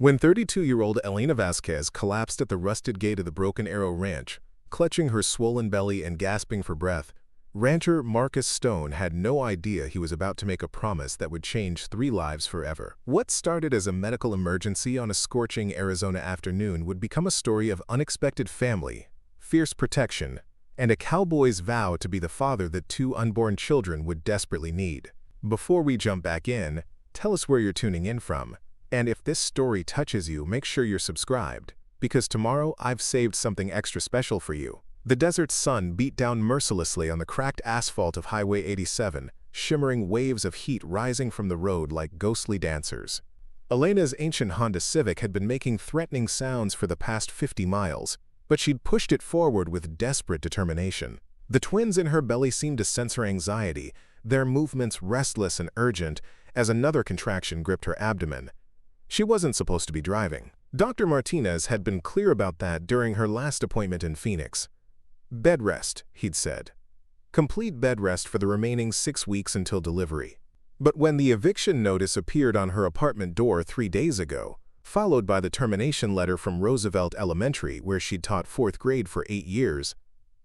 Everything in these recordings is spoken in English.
When 32-year-old Elena Vasquez collapsed at the rusted gate of the Broken Arrow Ranch, clutching her swollen belly and gasping for breath, rancher Marcus Stone had no idea he was about to make a promise that would change 3 lives forever. What started as a medical emergency on a scorching Arizona afternoon would become a story of unexpected family, fierce protection, and a cowboy's vow to be the father that 2 unborn children would desperately need. Before we jump back in, tell us where you're tuning in from. And if this story touches you, make sure you're subscribed, because tomorrow I've saved something extra special for you. The desert sun beat down mercilessly on the cracked asphalt of Highway 87, shimmering waves of heat rising from the road like ghostly dancers. Elena's ancient Honda Civic had been making threatening sounds for the past 50 miles, but she'd pushed it forward with desperate determination. The twins in her belly seemed to sense her anxiety, their movements restless and urgent as another contraction gripped her abdomen. She wasn't supposed to be driving. Dr. Martinez had been clear about that during her last appointment in Phoenix. Bed rest, he'd said. Complete bed rest for the remaining 6 weeks until delivery. But when the eviction notice appeared on her apartment door 3 days ago, followed by the termination letter from Roosevelt Elementary, where she'd taught 4th grade for 8 years,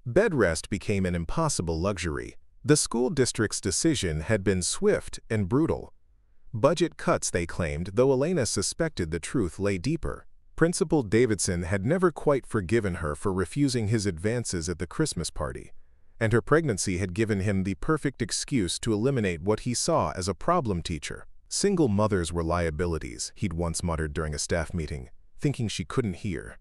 bed rest became an impossible luxury. The school district's decision had been swift and brutal. Budget cuts, they claimed, though Elena suspected the truth lay deeper. Principal Davidson had never quite forgiven her for refusing his advances at the Christmas party, and her pregnancy had given him the perfect excuse to eliminate what he saw as a problem teacher. Single mothers were liabilities, he'd once muttered during a staff meeting, thinking she couldn't hear.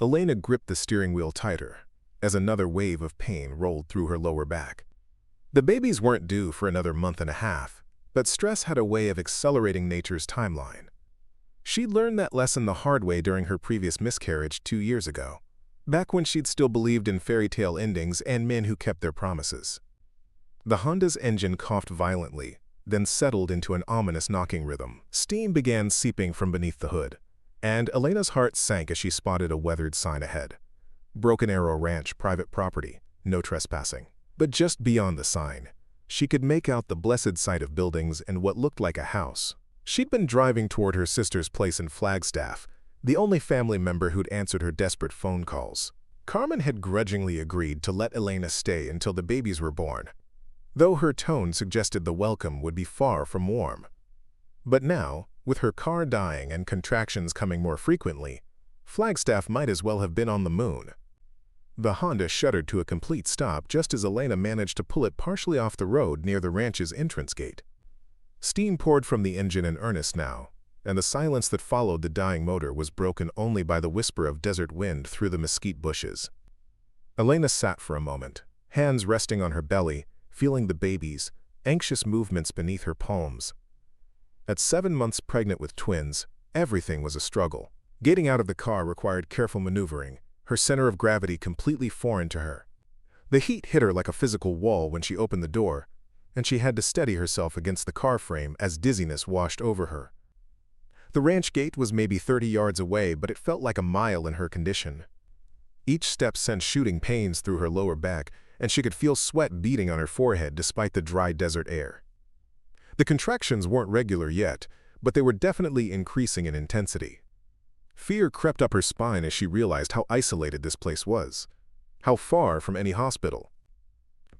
Elena gripped the steering wheel tighter, as another wave of pain rolled through her lower back. The babies weren't due for another month and a half, but stress had a way of accelerating nature's timeline. She'd learned that lesson the hard way during her previous miscarriage 2 years ago, back when she'd still believed in fairy tale endings and men who kept their promises. The Honda's engine coughed violently, then settled into an ominous knocking rhythm. Steam began seeping from beneath the hood, and Elena's heart sank as she spotted a weathered sign ahead. Broken Arrow Ranch, private property, no trespassing. But just beyond the sign, she could make out the blessed sight of buildings and what looked like a house. She'd been driving toward her sister's place in Flagstaff, the only family member who'd answered her desperate phone calls. Carmen had grudgingly agreed to let Elena stay until the babies were born, though her tone suggested the welcome would be far from warm. But now, with her car dying and contractions coming more frequently, Flagstaff might as well have been on the moon. The Honda shuddered to a complete stop just as Elena managed to pull it partially off the road near the ranch's entrance gate. Steam poured from the engine in earnest now, and the silence that followed the dying motor was broken only by the whisper of desert wind through the mesquite bushes. Elena sat for a moment, hands resting on her belly, feeling the baby's anxious movements beneath her palms. At 7 months pregnant with twins, everything was a struggle. Getting out of the car required careful maneuvering, her center of gravity completely foreign to her. The heat hit her like a physical wall when she opened the door, and she had to steady herself against the car frame as dizziness washed over her. The ranch gate was maybe 30 yards away, but it felt like a mile in her condition. Each step sent shooting pains through her lower back, and she could feel sweat beading on her forehead despite the dry desert air. The contractions weren't regular yet, but they were definitely increasing in intensity. Fear crept up her spine as she realized how isolated this place was, how far from any hospital.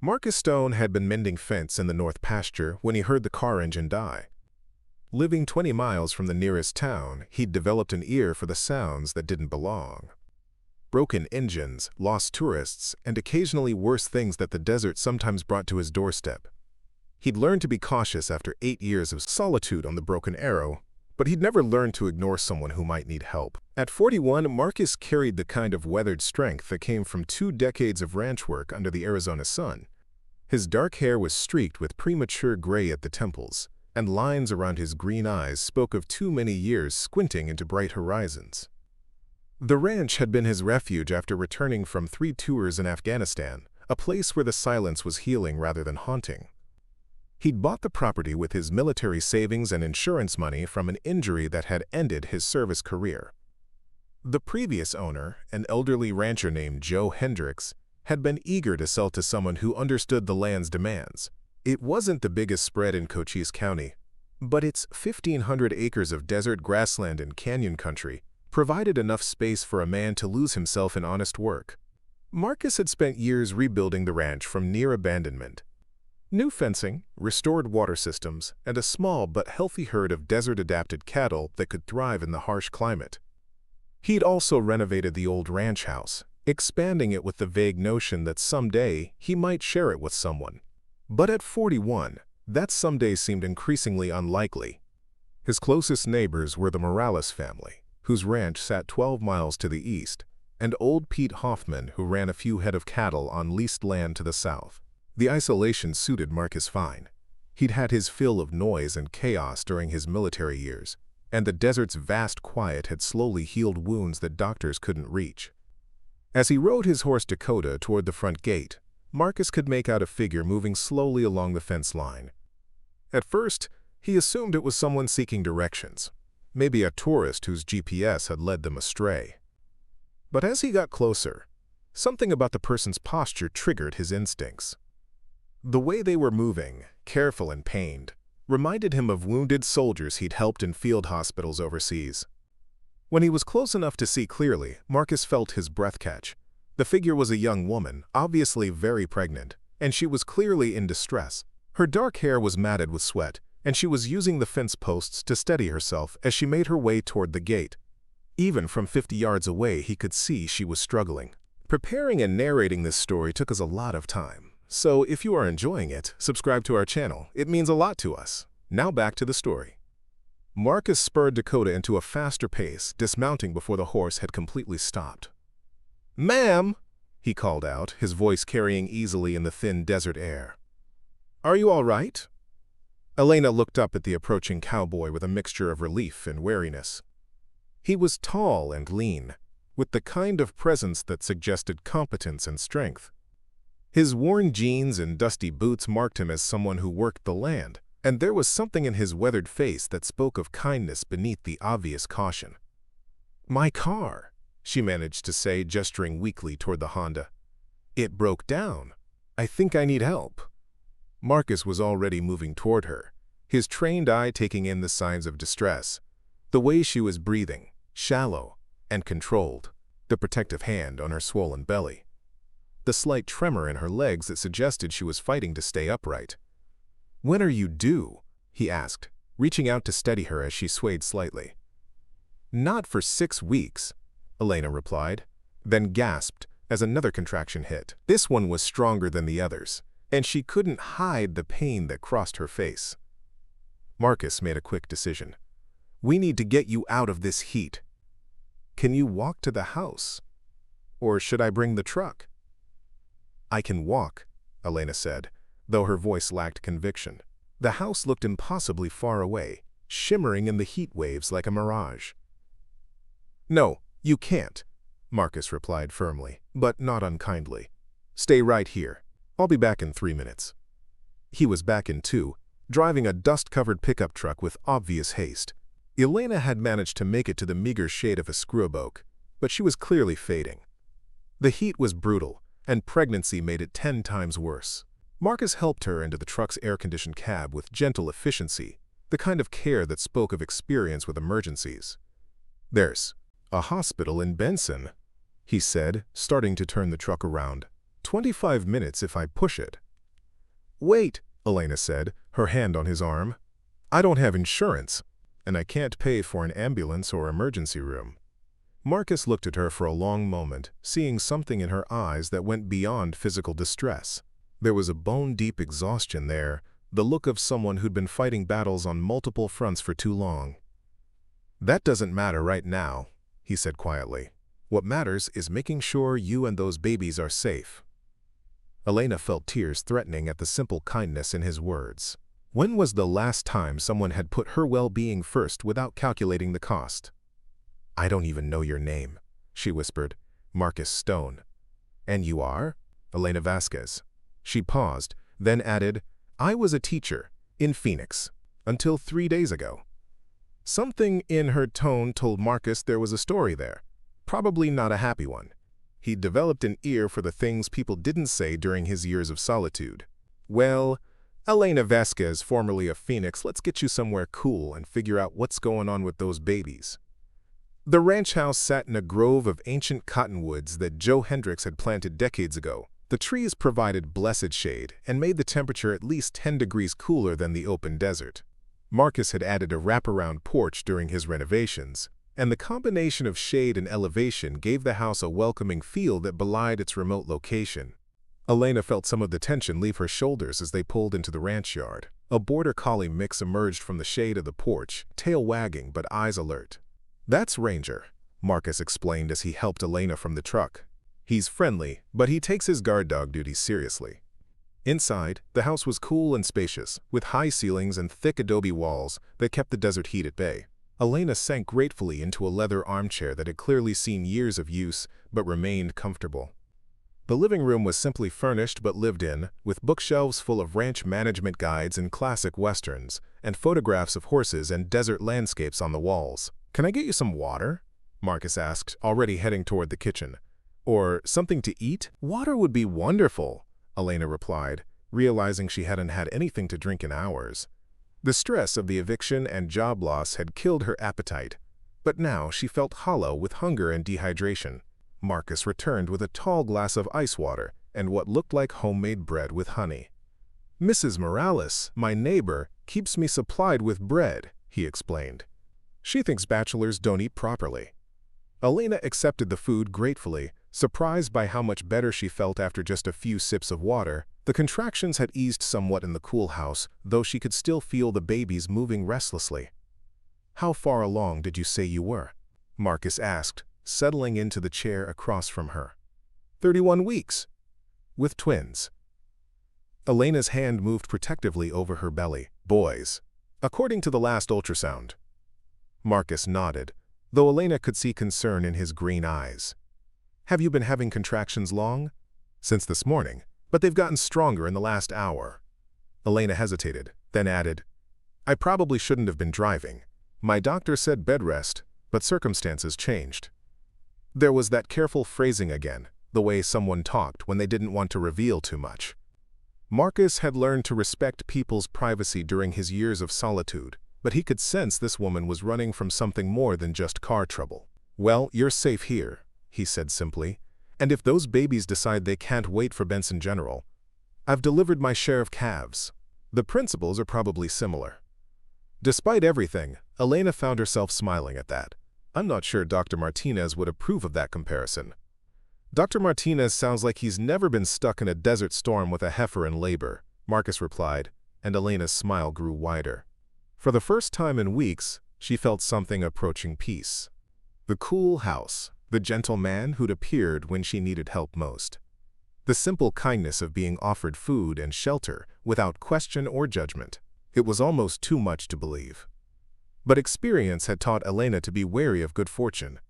Marcus Stone had been mending fence in the north pasture when he heard the car engine die. Living 20 miles from the nearest town, he'd developed an ear for the sounds that didn't belong. Broken engines, lost tourists, and occasionally worse things that the desert sometimes brought to his doorstep. He'd learned to be cautious after 8 years of solitude on the Broken Arrow, but he'd never learned to ignore someone who might need help. At 41, Marcus carried the kind of weathered strength that came from 2 decades of ranch work under the Arizona sun. His dark hair was streaked with premature gray at the temples, and lines around his green eyes spoke of too many years squinting into bright horizons. The ranch had been his refuge after returning from 3 tours in Afghanistan, a place where the silence was healing rather than haunting. He'd bought the property with his military savings and insurance money from an injury that had ended his service career. The previous owner, an elderly rancher named Joe Hendricks, had been eager to sell to someone who understood the land's demands. It wasn't the biggest spread in Cochise County, But its 1,500 acres of desert grassland and canyon country provided enough space for a man to lose himself in honest work. Marcus had spent years rebuilding the ranch from near abandonment. New fencing, restored water systems, and a small but healthy herd of desert-adapted cattle that could thrive in the harsh climate. He'd also renovated the old ranch house, expanding it with the vague notion that someday he might share it with someone. But at 41, that someday seemed increasingly unlikely. His closest neighbors were the Morales family, whose ranch sat 12 miles to the east, and old Pete Hoffman, who ran a few head of cattle on leased land to the south. The isolation suited Marcus fine. He'd had his fill of noise and chaos during his military years, and the desert's vast quiet had slowly healed wounds that doctors couldn't reach. As he rode his horse Dakota toward the front gate, Marcus could make out a figure moving slowly along the fence line. At first, he assumed it was someone seeking directions, maybe a tourist whose GPS had led them astray. But as he got closer, something about the person's posture triggered his instincts. The way they were moving, careful and pained, reminded him of wounded soldiers he'd helped in field hospitals overseas. When he was close enough to see clearly, Marcus felt his breath catch. The figure was a young woman, obviously very pregnant, and she was clearly in distress. Her dark hair was matted with sweat, and she was using the fence posts to steady herself as she made her way toward the gate. Even from 50 yards away, he could see she was struggling. Preparing and narrating this story took us a lot of time. So if you are enjoying it, subscribe to our channel. It means a lot to us. Now back to the story. Marcus spurred Dakota into a faster pace, dismounting before the horse had completely stopped. "Ma'am," he called out, his voice carrying easily in the thin desert air. "Are you all right?" Elena looked up at the approaching cowboy with a mixture of relief and wariness. He was tall and lean, with the kind of presence that suggested competence and strength. His worn jeans and dusty boots marked him as someone who worked the land, and there was something in his weathered face that spoke of kindness beneath the obvious caution. "My car," she managed to say, gesturing weakly toward the Honda. "It broke down. I think I need help." Marcus was already moving toward her, his trained eye taking in the signs of distress. The way she was breathing, shallow and controlled, the protective hand on her swollen belly. The slight tremor in her legs that suggested she was fighting to stay upright. "When are you due?" he asked, reaching out to steady her as she swayed slightly. "Not for 6 weeks," Elena replied, then gasped as another contraction hit. This one was stronger than the others, and she couldn't hide the pain that crossed her face. Marcus made a quick decision. "We need to get you out of this heat. Can you walk to the house? Or should I bring the truck?" "I can walk," Elena said, though her voice lacked conviction. The house looked impossibly far away, shimmering in the heat waves like a mirage. "No, you can't," Marcus replied firmly, but not unkindly. "Stay right here. I'll be back in 3 minutes." He was back in 2, driving a dust-covered pickup truck with obvious haste. Elena had managed to make it to the meager shade of a scrub oak, but she was clearly fading. The heat was brutal, and pregnancy made it 10 times worse. Marcus helped her into the truck's air-conditioned cab with gentle efficiency, the kind of care that spoke of experience with emergencies. "There's a hospital in Benson," he said, starting to turn the truck around. 25 minutes if I push it." "Wait," Elena said, her hand on his arm. "I don't have insurance, and I can't pay for an ambulance or emergency room." Marcus looked at her for a long moment, seeing something in her eyes that went beyond physical distress. There was a bone-deep exhaustion there, the look of someone who'd been fighting battles on multiple fronts for too long. "That doesn't matter right now," he said quietly. "What matters is making sure you and those babies are safe." Elena felt tears threatening at the simple kindness in his words. When was the last time someone had put her well-being first without calculating the cost? "I don't even know your name," she whispered. "Marcus Stone." "And you are?" "Elena Vasquez." She paused, then added, "I was a teacher, in Phoenix, until 3 days ago." Something in her tone told Marcus there was a story there, probably not a happy one. He'd developed an ear for the things people didn't say during his years of solitude. "Well, Elena Vasquez, formerly of Phoenix, let's get you somewhere cool and figure out what's going on with those babies. The ranch house sat in a grove of ancient cottonwoods that Joe Hendricks had planted decades ago. The trees provided blessed shade and made the temperature at least 10 degrees cooler than the open desert. Marcus had added a wraparound porch during his renovations, and the combination of shade and elevation gave the house a welcoming feel that belied its remote location. Elena felt some of the tension leave her shoulders as they pulled into the ranch yard. A border collie mix emerged from the shade of the porch, tail wagging but eyes alert. "That's Ranger," Marcus explained as he helped Elena from the truck. "He's friendly, but he takes his guard dog duties seriously." Inside, the house was cool and spacious, with high ceilings and thick adobe walls that kept the desert heat at bay. Elena sank gratefully into a leather armchair that had clearly seen years of use but remained comfortable. The living room was simply furnished but lived in, with bookshelves full of ranch management guides and classic westerns, and photographs of horses and desert landscapes on the walls. "Can I get you some water?" Marcus asked, already heading toward the kitchen. "Or something to eat?" "Water would be wonderful," Elena replied, realizing she hadn't had anything to drink in hours. The stress of the eviction and job loss had killed her appetite, but now she felt hollow with hunger and dehydration. Marcus returned with a tall glass of ice water and what looked like homemade bread with honey. "Mrs. Morales, my neighbor, keeps me supplied with bread," he explained. "She thinks bachelors don't eat properly." Elena accepted the food gratefully, surprised by how much better she felt after just a few sips of water. The contractions had eased somewhat in the cool house, though she could still feel the babies moving restlessly. "How far along did you say you were?" Marcus asked, settling into the chair across from her. 31 weeks. With twins." Elena's hand moved protectively over her belly. "Boys, according to the last ultrasound." Marcus nodded, though Elena could see concern in his green eyes. "Have you been having contractions long?" "Since this morning, but they've gotten stronger in the last hour." Elena hesitated, then added, "I probably shouldn't have been driving. My doctor said bed rest, but circumstances changed." There was that careful phrasing again, the way someone talked when they didn't want to reveal too much. Marcus had learned to respect people's privacy during his years of solitude, but he could sense this woman was running from something more than just car trouble. "Well, you're safe here," he said simply, "and if those babies decide they can't wait for Benson General, I've delivered my share of calves." The principles are probably similar. Despite everything, Elena found herself smiling at that. "I'm not sure Dr. Martinez would approve of that comparison." "Dr. Martinez sounds like he's never been stuck in a desert storm with a heifer in labor," Marcus replied, and Elena's smile grew wider. For the first time in weeks, she felt something approaching peace. The cool house, the gentle man who'd appeared when she needed help most. The simple kindness of being offered food and shelter without question or judgment. It was almost too much to believe. But experience had taught Elena to be wary of good fortune.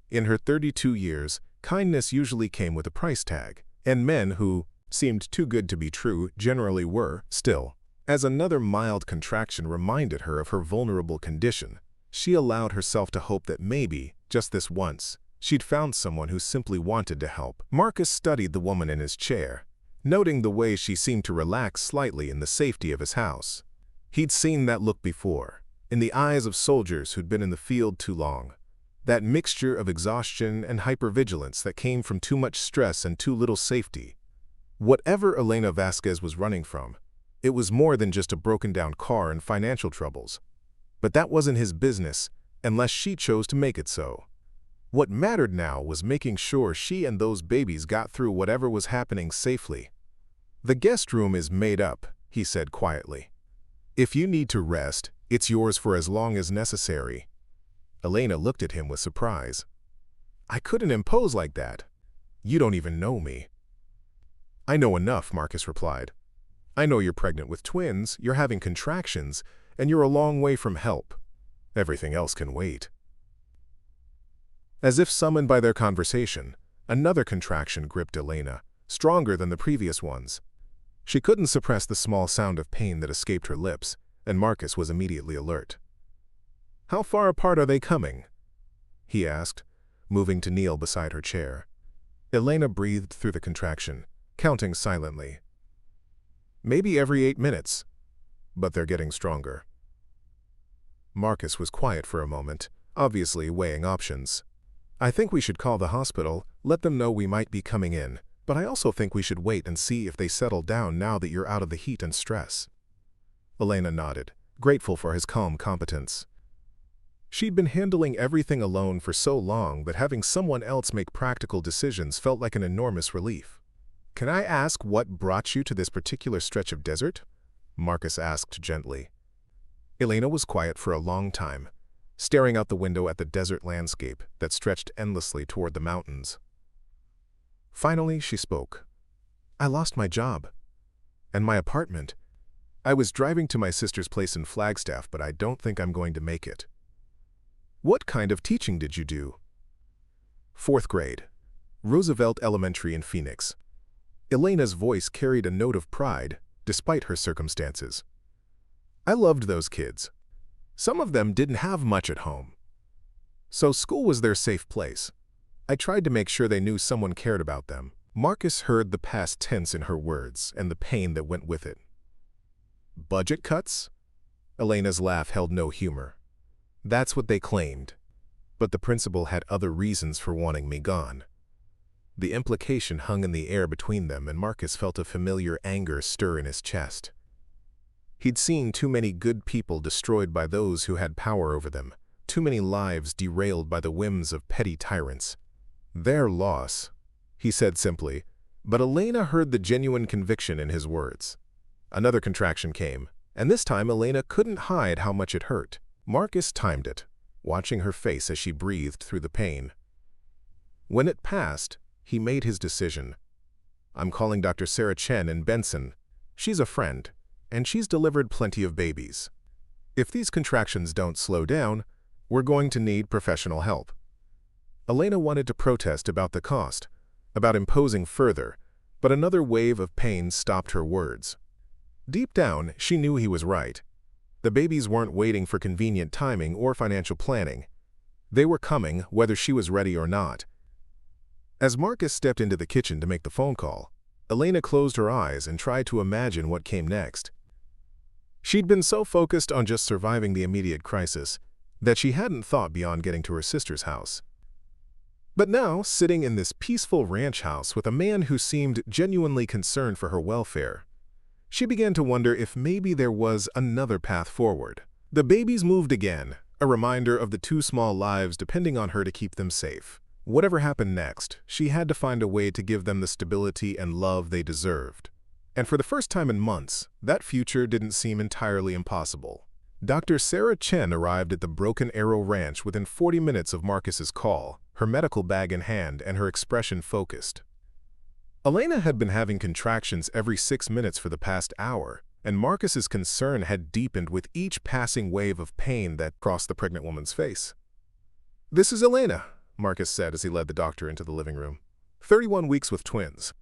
In her 32 years, kindness usually came with a price tag, and men who seemed too good to be true generally were. Still, as another mild contraction reminded her of her vulnerable condition, she allowed herself to hope that maybe, just this once, she'd found someone who simply wanted to help. Marcus studied the woman in his chair, noting the way she seemed to relax slightly in the safety of his house. He'd seen that look before, in the eyes of soldiers who'd been in the field too long. That mixture of exhaustion and hypervigilance that came from too much stress and too little safety. Whatever Elena Vasquez was running from, it was more than just a broken-down car and financial troubles. But that wasn't his business, unless she chose to make it so. What mattered now was making sure she and those babies got through whatever was happening safely. "The guest room is made up," he said quietly. "If you need to rest, it's yours for as long as necessary." Elena looked at him with surprise. "I couldn't impose like that. You don't even know me." "I know enough," Marcus replied. "I know you're pregnant with twins, you're having contractions, and you're a long way from help. Everything else can wait." As if summoned by their conversation, another contraction gripped Elena, stronger than the previous ones. She couldn't suppress the small sound of pain that escaped her lips, and Marcus was immediately alert. "How far apart are they coming?" he asked, moving to kneel beside her chair. Elena breathed through the contraction, counting silently. Maybe every 8 minutes. But they're getting stronger. Marcus was quiet for a moment, obviously weighing options. I think we should call the hospital, let them know we might be coming in, but I also think we should wait and see if they settle down now that you're out of the heat and stress. Elena nodded, grateful for his calm competence. She'd been handling everything alone for so long that having someone else make practical decisions felt like an enormous relief. "Can I ask what brought you to this particular stretch of desert?" Marcus asked gently. Elena was quiet for a long time, staring out the window at the desert landscape that stretched endlessly toward the mountains. Finally, she spoke. "I lost my job. And my apartment. I was driving to my sister's place in Flagstaff, but I don't think I'm going to make it." "What kind of teaching did you do?" "4th grade. Roosevelt Elementary in Phoenix." Elena's voice carried a note of pride, despite her circumstances. "I loved those kids. Some of them didn't have much at home. So school was their safe place. I tried to make sure they knew someone cared about them." Marcus heard the past tense in her words and the pain that went with it. "Budget cuts?" Elena's laugh held no humor. "That's what they claimed. But the principal had other reasons for wanting me gone." The implication hung in the air between them, and Marcus felt a familiar anger stir in his chest. He'd seen too many good people destroyed by those who had power over them, too many lives derailed by the whims of petty tyrants. "Their loss," he said simply, but Elena heard the genuine conviction in his words. Another contraction came, and this time Elena couldn't hide how much it hurt. Marcus timed it, watching her face as she breathed through the pain. When it passed, he made his decision. "I'm calling Dr. Sarah Chen in Benson. She's a friend, and she's delivered plenty of babies. If these contractions don't slow down, we're going to need professional help." Elena wanted to protest about the cost, about imposing further, but another wave of pain stopped her words. Deep down, she knew he was right. The babies weren't waiting for convenient timing or financial planning. They were coming, whether she was ready or not. As Marcus stepped into the kitchen to make the phone call, Elena closed her eyes and tried to imagine what came next. She'd been so focused on just surviving the immediate crisis that she hadn't thought beyond getting to her sister's house. But now, sitting in this peaceful ranch house with a man who seemed genuinely concerned for her welfare, she began to wonder if maybe there was another path forward. The babies moved again, a reminder of the two small lives depending on her to keep them safe. Whatever happened next, she had to find a way to give them the stability and love they deserved. And for the first time in months, that future didn't seem entirely impossible. Dr. Sarah Chen arrived at the Broken Arrow Ranch within 40 minutes of Marcus's call, her medical bag in hand and her expression focused. Elena had been having contractions every 6 minutes for the past hour, and Marcus's concern had deepened with each passing wave of pain that crossed the pregnant woman's face. "This is Elena," Marcus said as he led the doctor into the living room. 31 weeks with twins.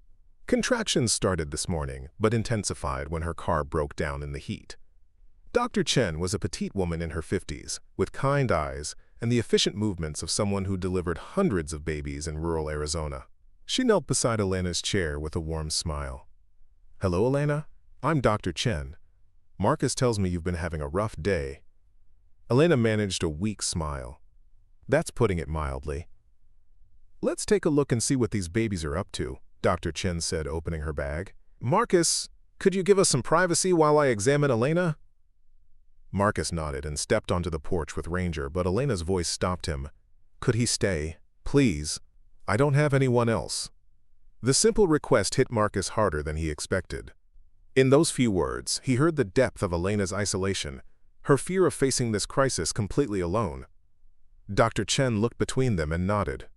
Contractions started this morning, but intensified when her car broke down in the heat. Dr. Chen was a petite woman in her 50s, with kind eyes and the efficient movements of someone who delivered hundreds of babies in rural Arizona. She knelt beside Elena's chair with a warm smile. "Hello, Elena. I'm Dr. Chen. Marcus tells me you've been having a rough day." Elena managed a weak smile. "That's putting it mildly." "Let's take a look and see what these babies are up to," Dr. Chen said, opening her bag. "Marcus, could you give us some privacy while I examine Elena?" Marcus nodded and stepped onto the porch with Ranger, but Elena's voice stopped him. "Could he stay? Please. I don't have anyone else." The simple request hit Marcus harder than he expected. In those few words, he heard the depth of Elena's isolation, her fear of facing this crisis completely alone. Dr. Chen looked between them and nodded.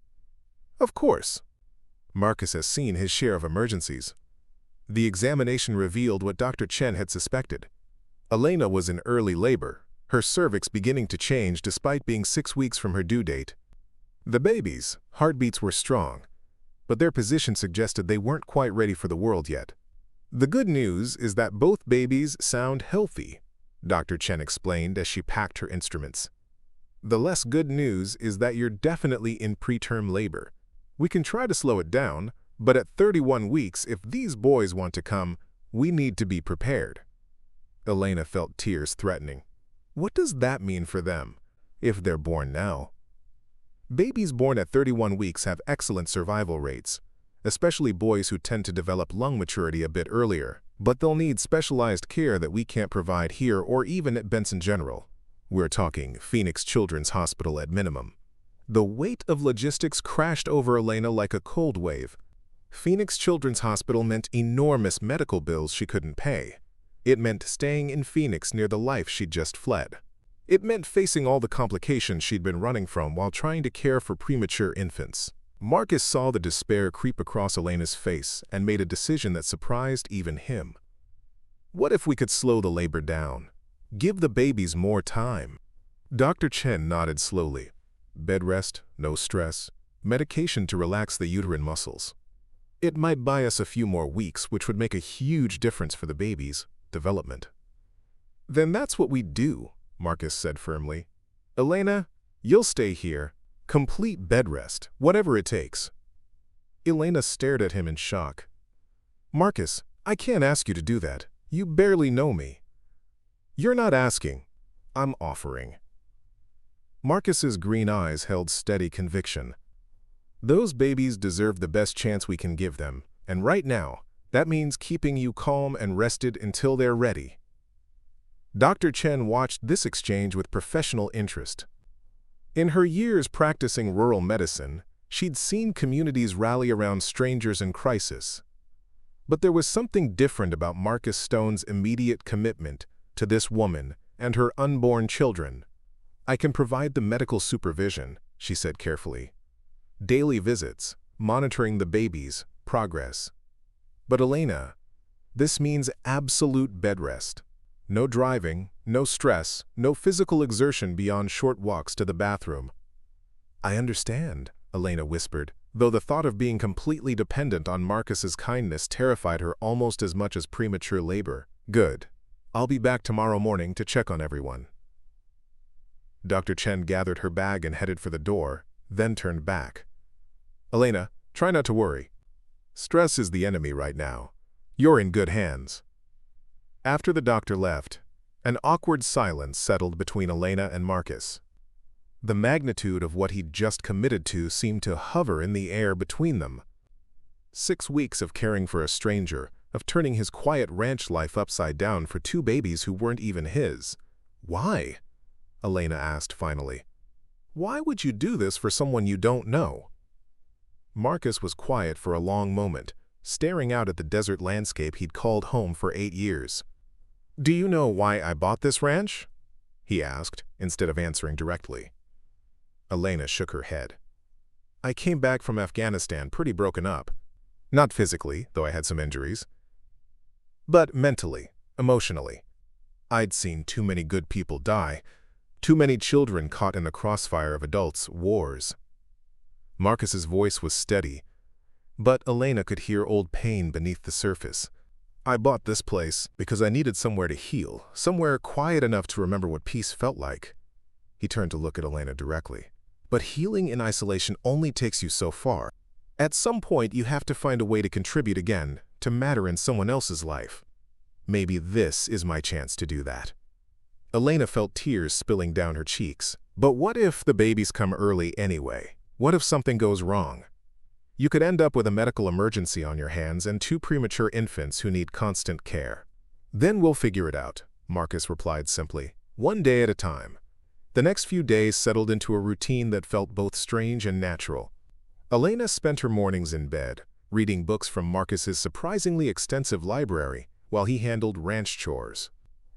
"Of course. Marcus has seen his share of emergencies." The examination revealed what Dr. Chen had suspected. Elena was in early labor, her cervix beginning to change despite being 6 weeks from her due date. The babies' heartbeats were strong, but their position suggested they weren't quite ready for the world yet. "The good news is that both babies sound healthy," Dr. Chen explained as she packed her instruments. "The less good news is that you're definitely in preterm labor. We can try to slow it down, but at 31 weeks, if these boys want to come, We need to be prepared. Elena felt tears threatening. What does that mean for them, if they're born now? Babies born at 31 weeks have excellent survival rates, especially boys who tend to develop lung maturity a bit earlier, but they'll need specialized care that we can't provide here or even at Benson General. We're talking Phoenix Children's Hospital at minimum. The weight of logistics crashed over Elena like a cold wave. Phoenix Children's Hospital meant enormous medical bills she couldn't pay. It meant staying in Phoenix near the life she'd just fled. It meant facing all the complications she'd been running from while trying to care for premature infants. Marcus saw the despair creep across Elena's face and made a decision that surprised even him. What if we could slow the labor down? Give the babies more time. Dr. Chen nodded slowly. Bed rest, no stress, medication to relax the uterine muscles. It might buy us a few more weeks, which would make a huge difference for the baby's development. Then that's what we do, Marcus said firmly. Elena, you'll stay here. Complete bed rest, whatever it takes. Elena stared at him in shock. Marcus, I can't ask you to do that. You barely know me. You're not asking. I'm offering. Marcus's green eyes held steady conviction. Those babies deserve the best chance we can give them, and right now, that means keeping you calm and rested until they're ready. Dr. Chen watched this exchange with professional interest. In her years practicing rural medicine, she'd seen communities rally around strangers in crisis. But there was something different about Marcus Stone's immediate commitment to this woman and her unborn children. I can provide the medical supervision, she said carefully. Daily visits, monitoring the baby's progress. But Elena, this means absolute bed rest. No driving, no stress, no physical exertion beyond short walks to the bathroom. I understand, Elena whispered, though the thought of being completely dependent on Marcus's kindness terrified her almost as much as premature labor. Good. I'll be back tomorrow morning to check on everyone. Dr. Chen gathered her bag and headed for the door, then turned back. Elena, try not to worry. Stress is the enemy right now. You're in good hands. After the doctor left, an awkward silence settled between Elena and Marcus. The magnitude of what he'd just committed to seemed to hover in the air between them. 6 weeks of caring for a stranger, of turning his quiet ranch life upside down for 2 babies who weren't even his. Why? Elena asked finally. Why would you do this for someone you don't know? Marcus was quiet for a long moment, staring out at the desert landscape he'd called home for 8 years. Do you know why I bought this ranch? He asked, instead of answering directly. Elena shook her head. I came back from Afghanistan pretty broken up. Not physically, though I had some injuries. But mentally, emotionally. I'd seen too many good people die, too many children caught in the crossfire of adults' wars. Marcus's voice was steady, but Elena could hear old pain beneath the surface. I bought this place because I needed somewhere to heal, somewhere quiet enough to remember what peace felt like. He turned to look at Elena directly. But healing in isolation only takes you so far. At some point, you have to find a way to contribute again, to matter in someone else's life. Maybe this is my chance to do that. Elena felt tears spilling down her cheeks. But what if the babies come early anyway? What if something goes wrong? You could end up with a medical emergency on your hands and 2 premature infants who need constant care. Then we'll figure it out, Marcus replied simply, one day at a time. The next few days settled into a routine that felt both strange and natural. Elena spent her mornings in bed, reading books from Marcus's surprisingly extensive library while he handled ranch chores.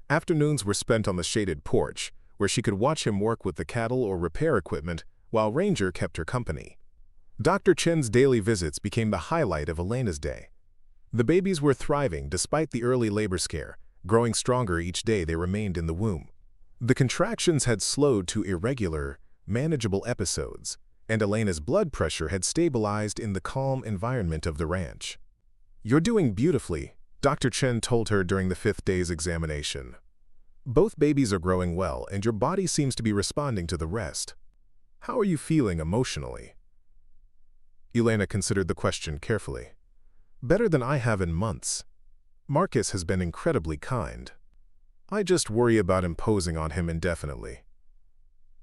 Afternoons were spent on the shaded porch, where she could watch him work with the cattle or repair equipment while Ranger kept her company. Dr. Chen's daily visits became the highlight of Elena's day. The babies were thriving despite the early labor scare, growing stronger each day they remained in the womb. The contractions had slowed to irregular, manageable episodes, and Elena's blood pressure had stabilized in the calm environment of the ranch. You're doing beautifully, Dr. Chen told her during the 5th day's examination. Both babies are growing well, and your body seems to be responding to the rest. How are you feeling emotionally? Elena considered the question carefully. Better than I have in months. Marcus has been incredibly kind. I just worry about imposing on him indefinitely.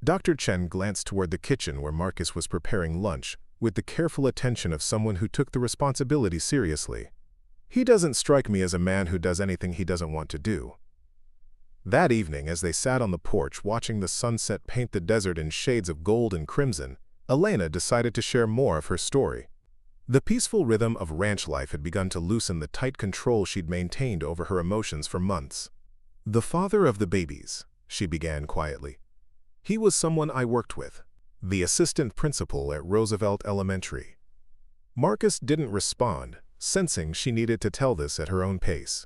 Dr. Chen glanced toward the kitchen where Marcus was preparing lunch, with the careful attention of someone who took the responsibility seriously. He doesn't strike me as a man who does anything he doesn't want to do. That evening, as they sat on the porch watching the sunset paint the desert in shades of gold and crimson, Elena decided to share more of her story. The peaceful rhythm of ranch life had begun to loosen the tight control she'd maintained over her emotions for months. "The father of the babies," she began quietly. "He was someone I worked with, the assistant principal at Roosevelt Elementary." Marcus didn't respond, sensing she needed to tell this at her own pace.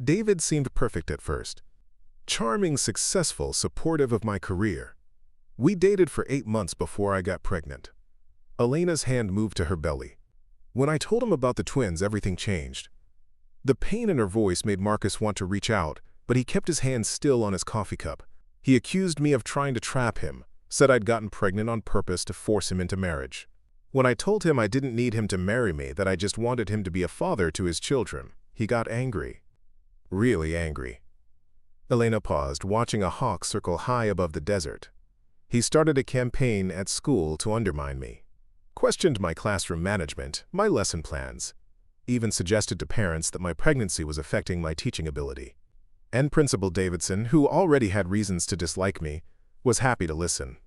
"David seemed perfect at first. Charming, successful, supportive of my career. We dated for 8 months before I got pregnant." Elena's hand moved to her belly. "When I told him about the twins, everything changed." The pain in her voice made Marcus want to reach out, but he kept his hand still on his coffee cup. "He accused me of trying to trap him, said I'd gotten pregnant on purpose to force him into marriage. When I told him I didn't need him to marry me, that I just wanted him to be a father to his children, he got angry. Really angry." Elena paused, watching a hawk circle high above the desert. "He started a campaign at school to undermine me. Questioned my classroom management, my lesson plans. Even suggested to parents that my pregnancy was affecting my teaching ability. And Principal Davidson, who already had reasons to dislike me, was happy to listen."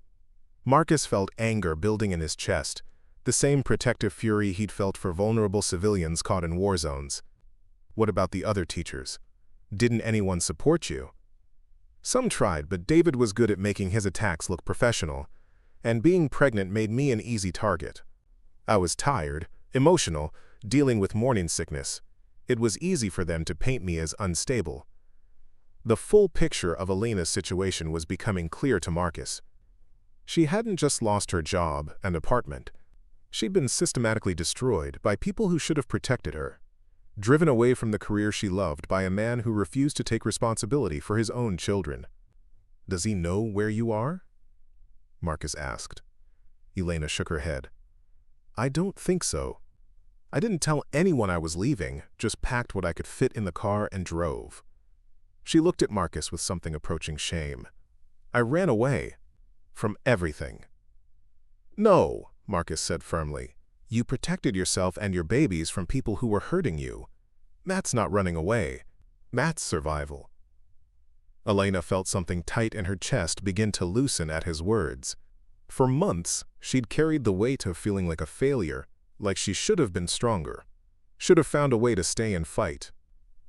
Marcus felt anger building in his chest, the same protective fury he'd felt for vulnerable civilians caught in war zones. "What about the other teachers? Didn't anyone support you?" "Some tried, but David was good at making his attacks look professional, and being pregnant made me an easy target. I was tired, emotional, dealing with morning sickness. It was easy for them to paint me as unstable." The full picture of Elena's situation was becoming clear to Marcus. She hadn't just lost her job and apartment. She'd been systematically destroyed by people who should have protected her, driven away from the career she loved by a man who refused to take responsibility for his own children. "Does he know where you are?" Marcus asked. Elena shook her head. "I don't think so. I didn't tell anyone I was leaving, just packed what I could fit in the car and drove." She looked at Marcus with something approaching shame. "I ran away. From everything." "No," Marcus said firmly. "You protected yourself and your babies from people who were hurting you. That's not running away. That's survival." Elena felt something tight in her chest begin to loosen at his words. For months, she'd carried the weight of feeling like a failure, like she should have been stronger, should have found a way to stay and fight.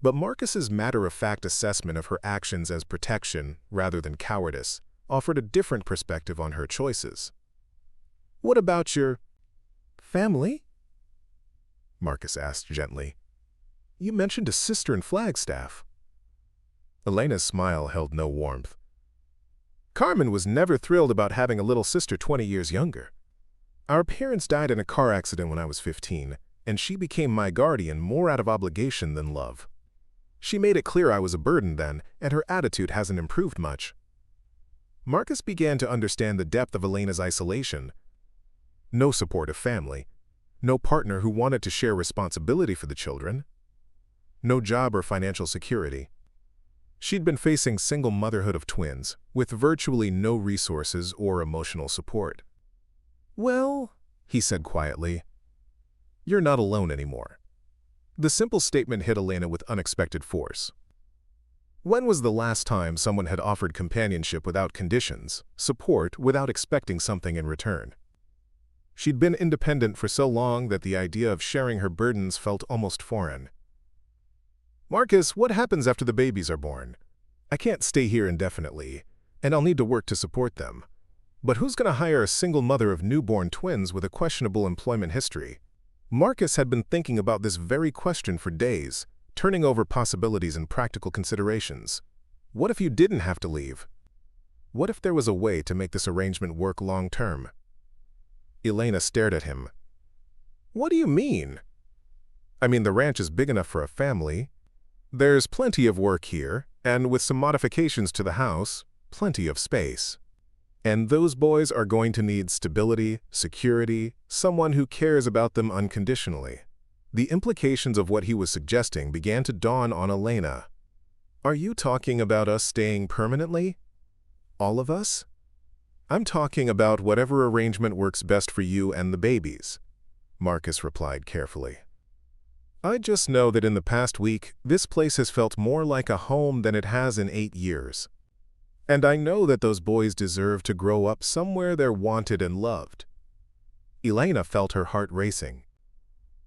But Marcus's matter-of-fact assessment of her actions as protection, rather than cowardice, offered a different perspective on her choices. "What about your family?" Marcus asked gently. "You mentioned a sister in Flagstaff." Elena's smile held no warmth. "Carmen was never thrilled about having a little sister 20 years younger. Our parents died in a car accident when I was 15, and she became my guardian more out of obligation than love. She made it clear I was a burden then, and her attitude hasn't improved much." Marcus began to understand the depth of Elena's isolation. No supportive family, no partner who wanted to share responsibility for the children, no job or financial security. She'd been facing single motherhood of twins, with virtually no resources or emotional support. "Well," he said quietly, "you're not alone anymore." The simple statement hit Elena with unexpected force. When was the last time someone had offered companionship without conditions, support without expecting something in return? She'd been independent for so long that the idea of sharing her burdens felt almost foreign. "Marcus, what happens after the babies are born? I can't stay here indefinitely, and I'll need to work to support them. But who's going to hire a single mother of newborn twins with a questionable employment history?" Marcus had been thinking about this very question for days, turning over possibilities and practical considerations. What if you didn't have to leave? What if there was a way to make this arrangement work long-term? Elena stared at him. "What do you mean?" "I mean, the ranch is big enough for a family. There's plenty of work here, and with some modifications to the house, plenty of space. And those boys are going to need stability, security, someone who cares about them unconditionally. The implications of what he was suggesting began to dawn on Elena. "Are you talking about us staying permanently? All of us?" "I'm talking about whatever arrangement works best for you and the babies," Marcus replied carefully. "I just know that in the past week, this place has felt more like a home than it has in 8 years. And I know that those boys deserve to grow up somewhere they're wanted and loved." Elena felt her heart racing.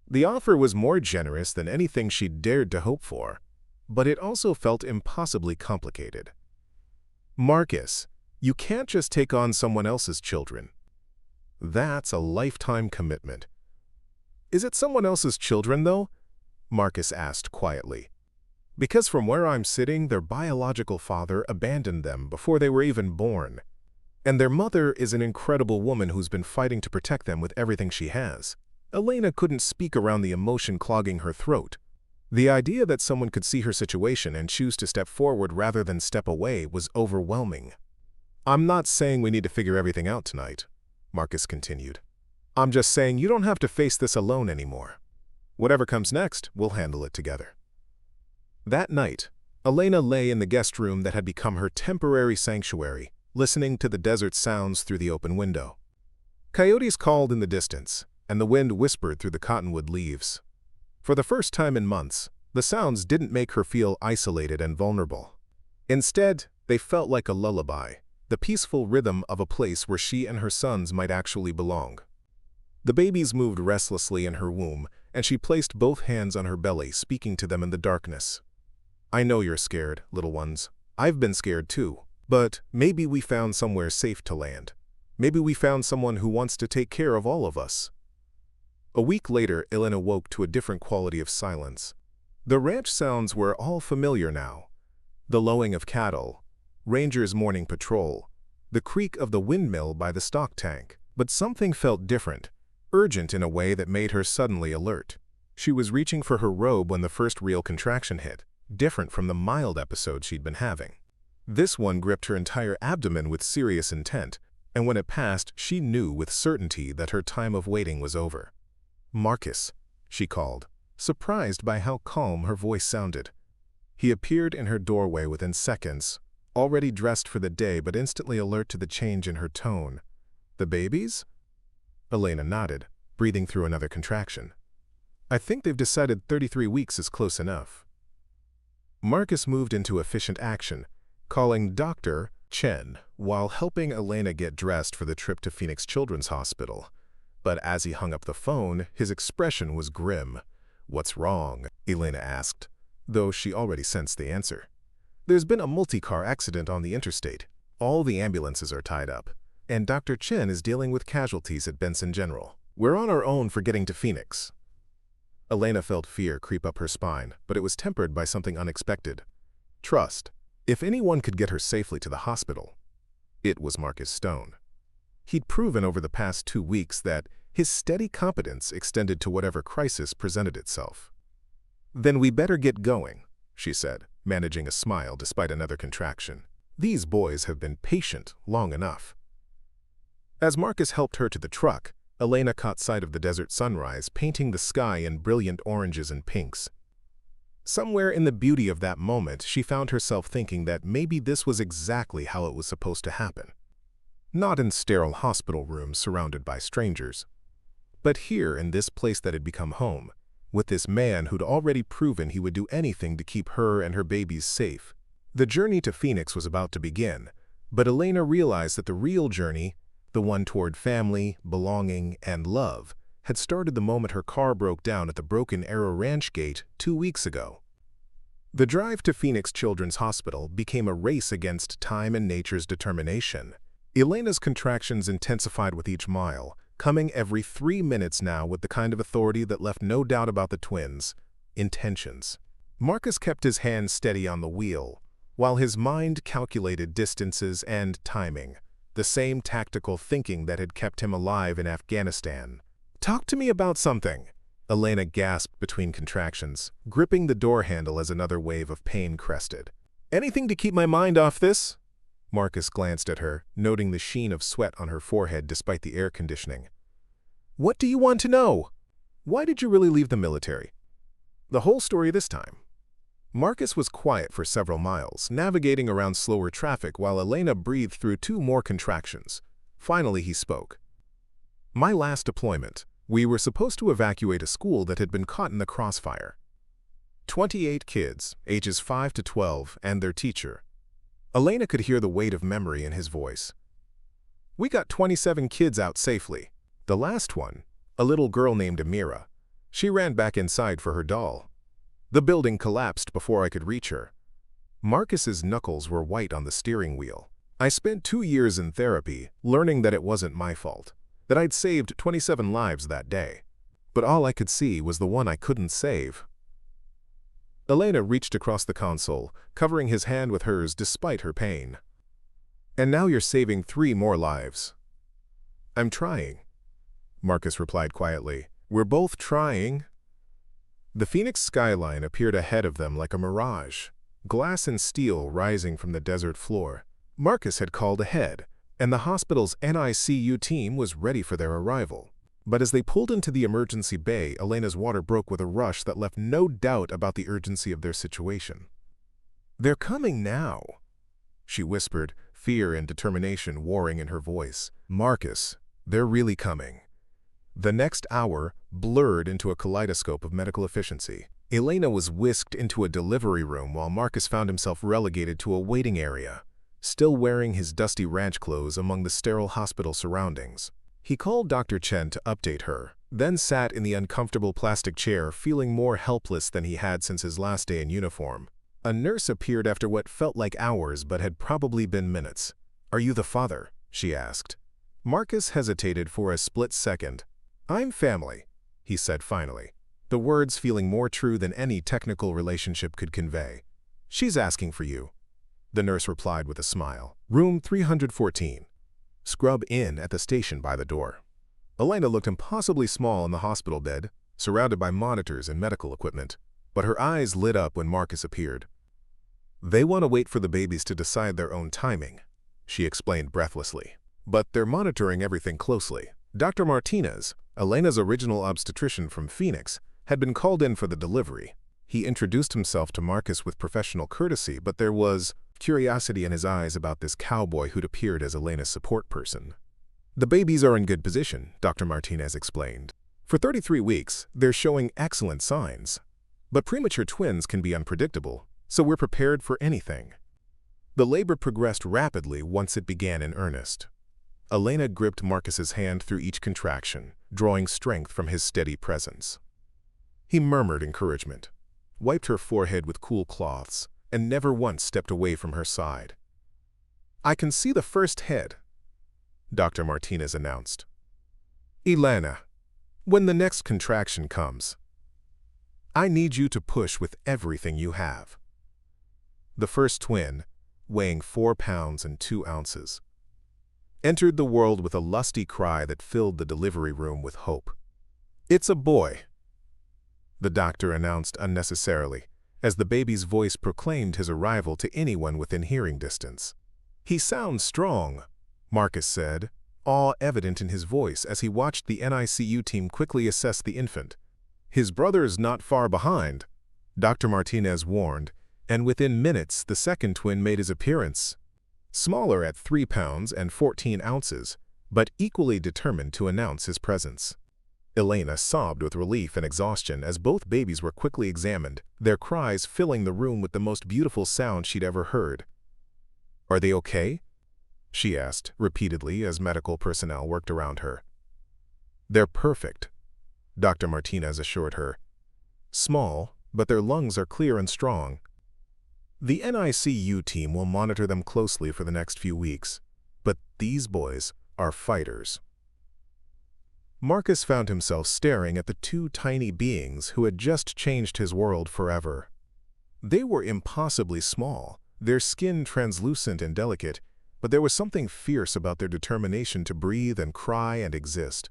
The offer was more generous than anything she'd dared to hope for, but it also felt impossibly complicated. "Marcus, you can't just take on someone else's children. That's a lifetime commitment." "Is it someone else's children, though?" Marcus asked quietly. "Because from where I'm sitting, their biological father abandoned them before they were even born. And their mother is an incredible woman who's been fighting to protect them with everything she has." Elena couldn't speak around the emotion clogging her throat. The idea that someone could see her situation and choose to step forward rather than step away was overwhelming. "I'm not saying we need to figure everything out tonight," Marcus continued. "I'm just saying you don't have to face this alone anymore. Whatever comes next, we'll handle it together." That night, Elena lay in the guest room that had become her temporary sanctuary, listening to the desert sounds through the open window. Coyotes called in the distance, and the wind whispered through the cottonwood leaves. For the first time in months, the sounds didn't make her feel isolated and vulnerable. Instead, they felt like a lullaby, the peaceful rhythm of a place where she and her sons might actually belong. The babies moved restlessly in her womb, and she placed both hands on her belly, speaking to them in the darkness. "I know you're scared, little ones. I've been scared too. But maybe we found somewhere safe to land. Maybe we found someone who wants to take care of all of us." A week later, Elena woke to a different quality of silence. The ranch sounds were all familiar now. The lowing of cattle, rangers' morning patrol, the creak of the windmill by the stock tank. But something felt different, urgent in a way that made her suddenly alert. She was reaching for her robe when the first real contraction hit, different from the mild episodes she'd been having. This one gripped her entire abdomen with serious intent, and when it passed, she knew with certainty that her time of waiting was over. "Marcus," she called, surprised by how calm her voice sounded. He appeared in her doorway within seconds, already dressed for the day but instantly alert to the change in her tone. "The babies?" Elena nodded, breathing through another contraction. "I think they've decided 33 weeks is close enough." Marcus moved into efficient action, calling Dr. Chen while helping Elena get dressed for the trip to Phoenix Children's Hospital. But as he hung up the phone, his expression was grim. "What's wrong?" Elena asked, though she already sensed the answer. "There's been a multi-car accident on the interstate. All the ambulances are tied up, and Dr. Chen is dealing with casualties at Benson General. We're on our own for getting to Phoenix." Elena felt fear creep up her spine, but it was tempered by something unexpected. Trust. If anyone could get her safely to the hospital, it was Marcus Stone. He'd proven over the past 2 weeks that his steady competence extended to whatever crisis presented itself. "Then we better get going," she said, managing a smile despite another contraction. "These boys have been patient long enough." As Marcus helped her to the truck, Elena caught sight of the desert sunrise painting the sky in brilliant oranges and pinks. Somewhere in the beauty of that moment, she found herself thinking that maybe this was exactly how it was supposed to happen. Not in sterile hospital rooms surrounded by strangers, but here in this place that had become home, with this man who'd already proven he would do anything to keep her and her babies safe. The journey to Phoenix was about to begin, but Elena realized that the real journey, the one toward family, belonging, and love, had started the moment her car broke down at the Broken Arrow Ranch gate 2 weeks ago. The drive to Phoenix Children's Hospital became a race against time and nature's determination. Elena's contractions intensified with each mile, coming every 3 minutes now with the kind of authority that left no doubt about the twins' intentions. Marcus kept his hands steady on the wheel, while his mind calculated distances and timing, the same tactical thinking that had kept him alive in Afghanistan. "Talk to me about something," Elena gasped between contractions, gripping the door handle as another wave of pain crested. "Anything to keep my mind off this?" Marcus glanced at her, noting the sheen of sweat on her forehead despite the air conditioning. "What do you want to know?" Why did you really leave the military? The whole story this time. Marcus was quiet for several miles, navigating around slower traffic while Elena breathed through 2 more contractions. Finally, he spoke. My last deployment, we were supposed to evacuate a school that had been caught in the crossfire. 28 kids, ages 5 to 12, and their teacher. Elena could hear the weight of memory in his voice. We got 27 kids out safely. The last one, a little girl named Amira. She ran back inside for her doll. The building collapsed before I could reach her. Marcus's knuckles were white on the steering wheel. I spent 2 years in therapy, learning that it wasn't my fault, that I'd saved 27 lives that day. But all I could see was the one I couldn't save. Elena reached across the console, covering his hand with hers despite her pain. And now you're saving 3 more lives. I'm trying, Marcus replied quietly. We're both trying. The Phoenix skyline appeared ahead of them like a mirage, glass and steel rising from the desert floor. Marcus had called ahead, and the hospital's NICU team was ready for their arrival. But as they pulled into the emergency bay, Elena's water broke with a rush that left no doubt about the urgency of their situation. They're coming now, she whispered, fear and determination warring in her voice. Marcus, they're really coming. The next hour blurred into a kaleidoscope of medical efficiency. Elena was whisked into a delivery room while Marcus found himself relegated to a waiting area, still wearing his dusty ranch clothes among the sterile hospital surroundings. He called Dr. Chen to update her, then sat in the uncomfortable plastic chair feeling more helpless than he had since his last day in uniform. A nurse appeared after what felt like hours but had probably been minutes. Are you the father? She asked. Marcus hesitated for a split second. I'm family, he said finally, the words feeling more true than any technical relationship could convey. She's asking for you, the nurse replied with a smile. Room 314. Scrub in at the station by the door. Elena looked impossibly small in the hospital bed, surrounded by monitors and medical equipment, but her eyes lit up when Marcus appeared. They want to wait for the babies to decide their own timing, she explained breathlessly. But they're monitoring everything closely. Dr. Martinez, Elena's original obstetrician from Phoenix, had been called in for the delivery. He introduced himself to Marcus with professional courtesy, but there was curiosity in his eyes about this cowboy who'd appeared as Elena's support person. The babies are in good position, Dr. Martinez explained. For 33 weeks, they're showing excellent signs. But premature twins can be unpredictable, so we're prepared for anything. The labor progressed rapidly once it began in earnest. Elena gripped Marcus's hand through each contraction, drawing strength from his steady presence. He murmured encouragement, wiped her forehead with cool cloths, and never once stepped away from her side. I can see the first head, Dr. Martinez announced. Elena, when the next contraction comes, I need you to push with everything you have. The first twin, weighing 4 pounds and 2 ounces, entered the world with a lusty cry that filled the delivery room with hope. It's a boy, the doctor announced unnecessarily, as the baby's voice proclaimed his arrival to anyone within hearing distance. He sounds strong, Marcus said, awe evident in his voice as he watched the NICU team quickly assess the infant. His brother's not far behind, Dr. Martinez warned, and within minutes the second twin made his appearance. Smaller at 3 pounds and 14 ounces, but equally determined to announce his presence. Elena sobbed with relief and exhaustion as both babies were quickly examined, their cries filling the room with the most beautiful sound she'd ever heard. Are they okay? She asked repeatedly as medical personnel worked around her. They're perfect, Dr. Martinez assured her. Small, but their lungs are clear and strong. The NICU team will monitor them closely for the next few weeks, but these boys are fighters. Marcus found himself staring at the 2 tiny beings who had just changed his world forever. They were impossibly small, their skin translucent and delicate, but there was something fierce about their determination to breathe and cry and exist.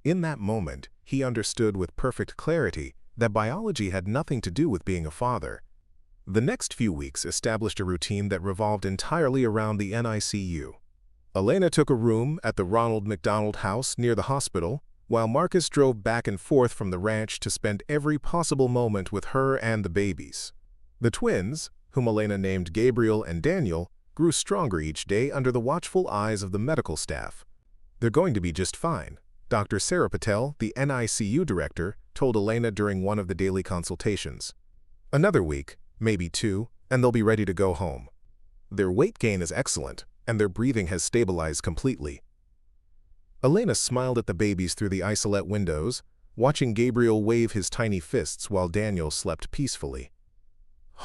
In that moment, he understood with perfect clarity that biology had nothing to do with being a father. The next few weeks established a routine that revolved entirely around the NICU. Elena took a room at the Ronald McDonald House near the hospital, while Marcus drove back and forth from the ranch to spend every possible moment with her and the babies. The twins, whom Elena named Gabriel and Daniel, grew stronger each day under the watchful eyes of the medical staff. "They're going to be just fine," Dr. Sarah Patel, the NICU director, told Elena during one of the daily consultations. "Another week, maybe 2, and they'll be ready to go home. Their weight gain is excellent, and their breathing has stabilized completely." Elena smiled at the babies through the isolette windows, watching Gabriel wave his tiny fists while Daniel slept peacefully.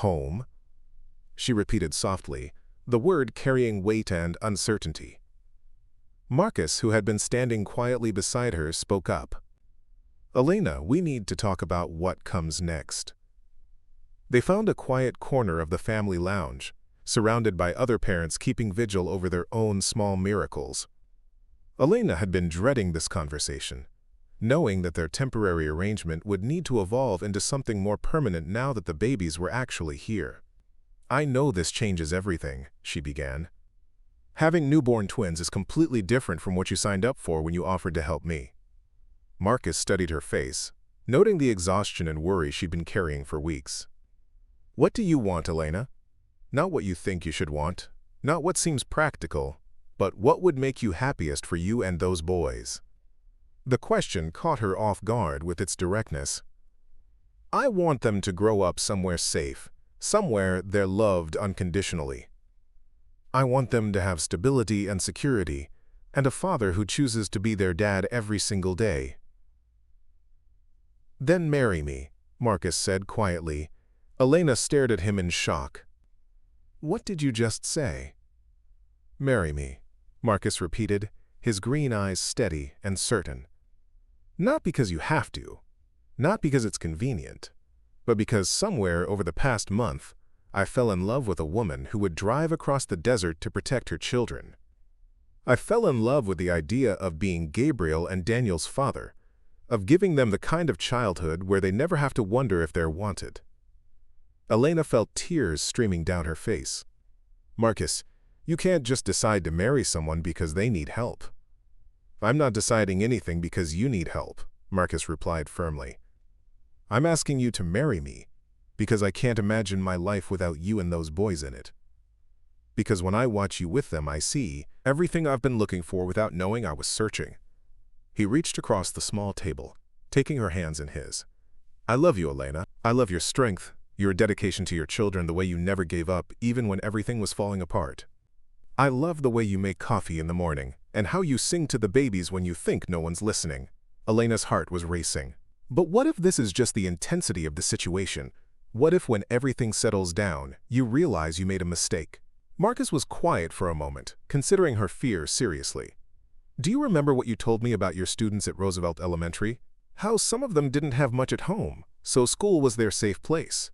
"Home?" she repeated softly, the word carrying weight and uncertainty. Marcus, who had been standing quietly beside her, spoke up. "Elena, we need to talk about what comes next." They found a quiet corner of the family lounge, surrounded by other parents keeping vigil over their own small miracles. Elena had been dreading this conversation, knowing that their temporary arrangement would need to evolve into something more permanent now that the babies were actually here. "I know this changes everything," she began. "Having newborn twins is completely different from what you signed up for when you offered to help me." Marcus studied her face, noting the exhaustion and worry she'd been carrying for weeks. "What do you want, Elena? Not what you think you should want, not what seems practical, but what would make you happiest for you and those boys?" The question caught her off guard with its directness. "I want them to grow up somewhere safe, somewhere they're loved unconditionally. I want them to have stability and security, and a father who chooses to be their dad every single day." "Then marry me," Marcus said quietly. Elena stared at him in shock. "What did you just say?" "Marry me," Marcus repeated, his green eyes steady and certain. "Not because you have to, not because it's convenient, but because somewhere over the past month, I fell in love with a woman who would drive across the desert to protect her children. I fell in love with the idea of being Gabriel and Daniel's father, of giving them the kind of childhood where they never have to wonder if they're wanted." Elena felt tears streaming down her face. "Marcus, you can't just decide to marry someone because they need help." "I'm not deciding anything because you need help," Marcus replied firmly. "I'm asking you to marry me because I can't imagine my life without you and those boys in it. Because when I watch you with them, I see everything I've been looking for without knowing I was searching." He reached across the small table, taking her hands in his. "I love you, Elena. I love your strength, your dedication to your children, the way you never gave up even when everything was falling apart. I love the way you make coffee in the morning, and how you sing to the babies when you think no one's listening." Elena's heart was racing. But what if this is just the intensity of the situation? What if when everything settles down, you realize you made a mistake? Marcus was quiet for a moment, considering her fear seriously. "Do you remember what you told me about your students at Roosevelt Elementary? How some of them didn't have much at home, so school was their safe place?"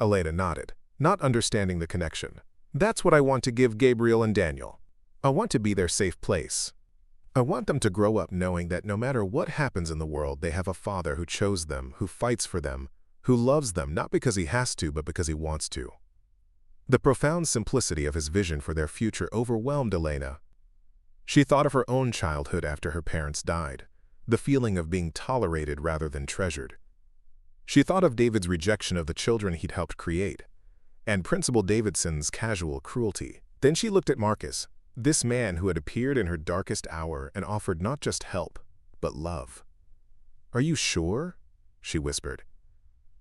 Elena nodded, not understanding the connection. "That's what I want to give Gabriel and Daniel. I want to be their safe place. I want them to grow up knowing that no matter what happens in the world, they have a father who chose them, who fights for them, who loves them not because he has to, but because he wants to." The profound simplicity of his vision for their future overwhelmed Elena. She thought of her own childhood after her parents died, the feeling of being tolerated rather than treasured. She thought of David's rejection of the children he'd helped create, and Principal Davidson's casual cruelty. Then she looked at Marcus, this man who had appeared in her darkest hour and offered not just help, but love. "Are you sure?" she whispered.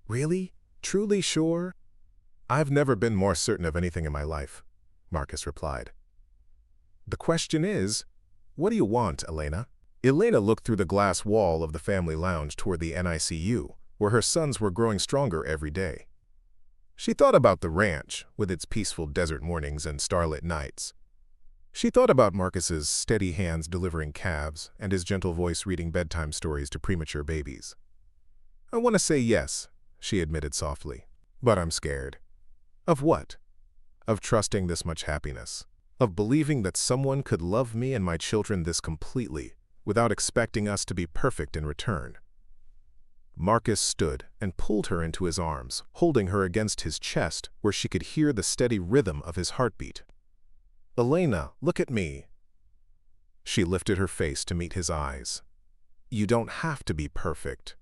"Really? Truly sure?" "I've never been more certain of anything in my life," Marcus replied. "The question is, what do you want, Elena?" Elena looked through the glass wall of the family lounge toward the NICU, where her sons were growing stronger every day. She thought about the ranch, with its peaceful desert mornings and starlit nights. She thought about Marcus's steady hands delivering calves and his gentle voice reading bedtime stories to premature babies. "I want to say yes," she admitted softly, "but I'm scared." "Of what?" "Of trusting this much happiness. Of believing that someone could love me and my children this completely, without expecting us to be perfect in return." Marcus stood and pulled her into his arms, holding her against his chest where she could hear the steady rhythm of his heartbeat. "Elena, look at me." She lifted her face to meet his eyes. You don't have to be perfect.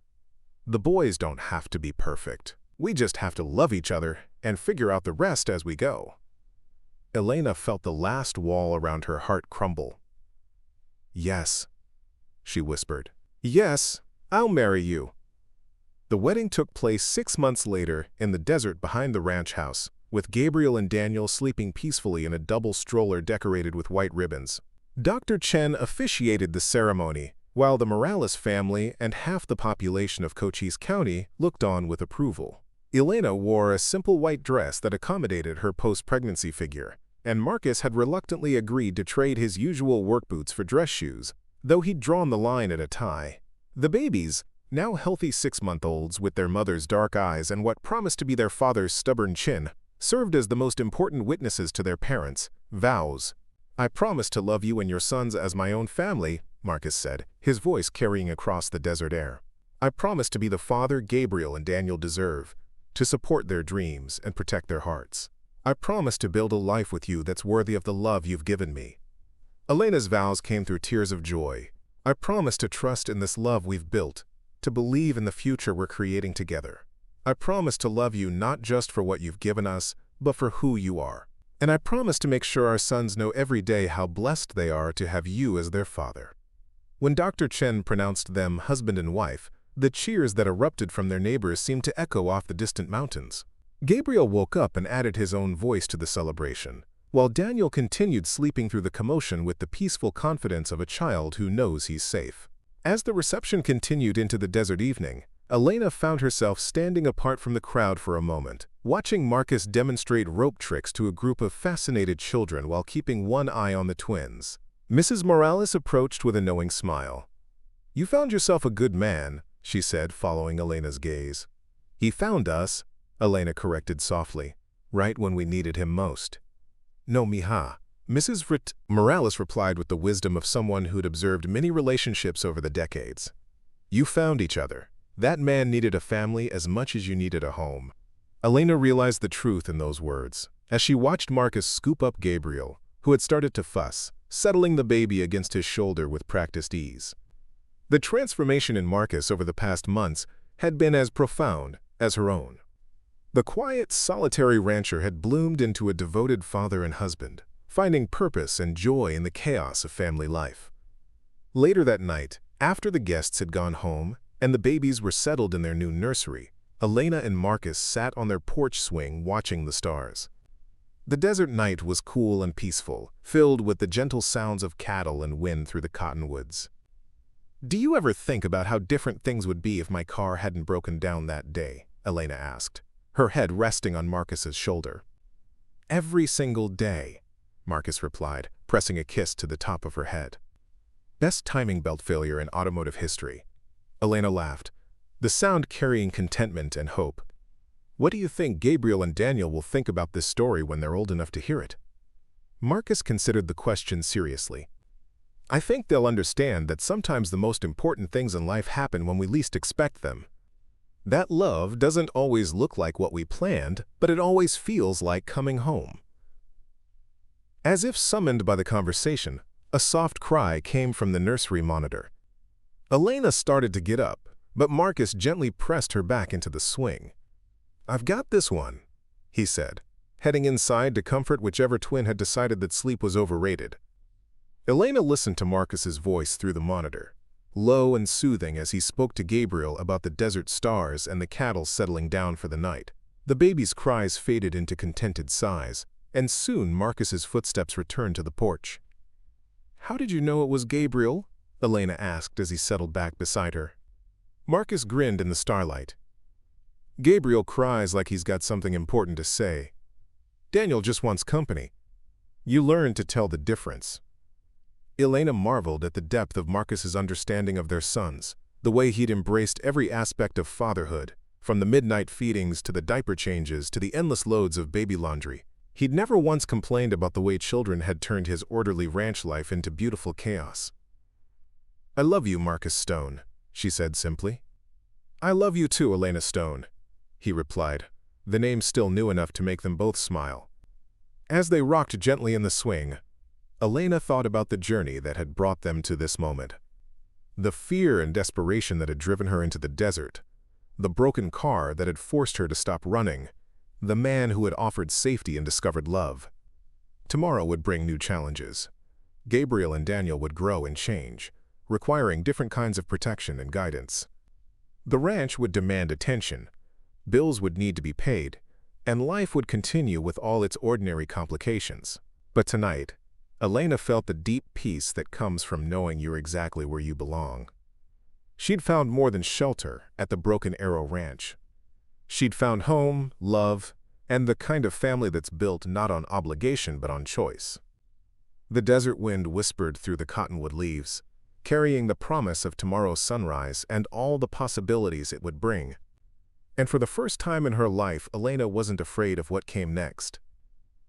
The boys don't have to be perfect. We just have to love each other and figure out the rest as we go. Elena felt the last wall around her heart crumble. Yes, she whispered. Yes, I'll marry you. The wedding took place 6 months later in the desert behind the ranch house, with Gabriel and Daniel sleeping peacefully in a double stroller decorated with white ribbons. Dr. Chen officiated the ceremony, while the Morales family and half the population of Cochise County looked on with approval. Elena wore a simple white dress that accommodated her post-pregnancy figure, and Marcus had reluctantly agreed to trade his usual work boots for dress shoes, though he'd drawn the line at a tie. The babies, now healthy 6-month-olds with their mother's dark eyes and what promised to be their father's stubborn chin, served as the most important witnesses to their parents' vows. I promise to love you and your sons as my own family, Marcus said, his voice carrying across the desert air. I promise to be the father Gabriel and Daniel deserve, to support their dreams and protect their hearts. I promise to build a life with you that's worthy of the love you've given me. Elena's vows came through tears of joy. I promise to trust in this love we've built, to believe in the future we're creating together. I promise to love you not just for what you've given us, but for who you are. And I promise to make sure our sons know every day how blessed they are to have you as their father. When Dr. Chen pronounced them husband and wife, the cheers that erupted from their neighbors seemed to echo off the distant mountains. Gabriel woke up and added his own voice to the celebration, while Daniel continued sleeping through the commotion with the peaceful confidence of a child who knows he's safe. As the reception continued into the desert evening, Elena found herself standing apart from the crowd for a moment, watching Marcus demonstrate rope tricks to a group of fascinated children while keeping one eye on the twins. Mrs. Morales approached with a knowing smile. "You found yourself a good man," she said, following Elena's gaze. "He found us," Elena corrected softly, "right when we needed him most." "No, mija," Mrs. Morales replied with the wisdom of someone who'd observed many relationships over the decades. "You found each other. That man needed a family as much as you needed a home." Elena realized the truth in those words, as she watched Marcus scoop up Gabriel, who had started to fuss, settling the baby against his shoulder with practiced ease. The transformation in Marcus over the past months had been as profound as her own. The quiet, solitary rancher had bloomed into a devoted father and husband, finding purpose and joy in the chaos of family life. Later that night, after the guests had gone home and the babies were settled in their new nursery, Elena and Marcus sat on their porch swing watching the stars. The desert night was cool and peaceful, filled with the gentle sounds of cattle and wind through the cottonwoods. "Do you ever think about how different things would be if my car hadn't broken down that day?" Elena asked, her head resting on Marcus's shoulder. "Every single day," Marcus replied, pressing a kiss to the top of her head. "Best timing belt failure in automotive history." Elena laughed, the sound carrying contentment and hope. "What do you think Gabriel and Daniel will think about this story when they're old enough to hear it?" Marcus considered the question seriously. "I think they'll understand that sometimes the most important things in life happen when we least expect them. That love doesn't always look like what we planned, but it always feels like coming home." As if summoned by the conversation, a soft cry came from the nursery monitor. Elena started to get up, but Marcus gently pressed her back into the swing. "I've got this one," he said, heading inside to comfort whichever twin had decided that sleep was overrated. Elena listened to Marcus's voice through the monitor, low and soothing as he spoke to Gabriel about the desert stars and the cattle settling down for the night. The baby's cries faded into contented sighs, and soon Marcus's footsteps returned to the porch. "How did you know it was Gabriel?" Elena asked as he settled back beside her. Marcus grinned in the starlight. "Gabriel cries like he's got something important to say. Daniel just wants company. You learn to tell the difference." Elena marveled at the depth of Marcus's understanding of their sons, the way he'd embraced every aspect of fatherhood, from the midnight feedings to the diaper changes to the endless loads of baby laundry. He'd never once complained about the way children had turned his orderly ranch life into beautiful chaos. "I love you, Marcus Stone," she said simply. "I love you too, Elena Stone," he replied, the name still new enough to make them both smile. As they rocked gently in the swing, Elena thought about the journey that had brought them to this moment. The fear and desperation that had driven her into the desert, the broken car that had forced her to stop running, the man who had offered safety and discovered love. Tomorrow would bring new challenges. Gabriel and Daniel would grow and change, requiring different kinds of protection and guidance. The ranch would demand attention, bills would need to be paid, and life would continue with all its ordinary complications. But tonight, Elena felt the deep peace that comes from knowing you're exactly where you belong. She'd found more than shelter at the Broken Arrow Ranch. She'd found home, love, and the kind of family that's built not on obligation but on choice. The desert wind whispered through the cottonwood leaves, carrying the promise of tomorrow's sunrise and all the possibilities it would bring. And for the first time in her life, Elena wasn't afraid of what came next.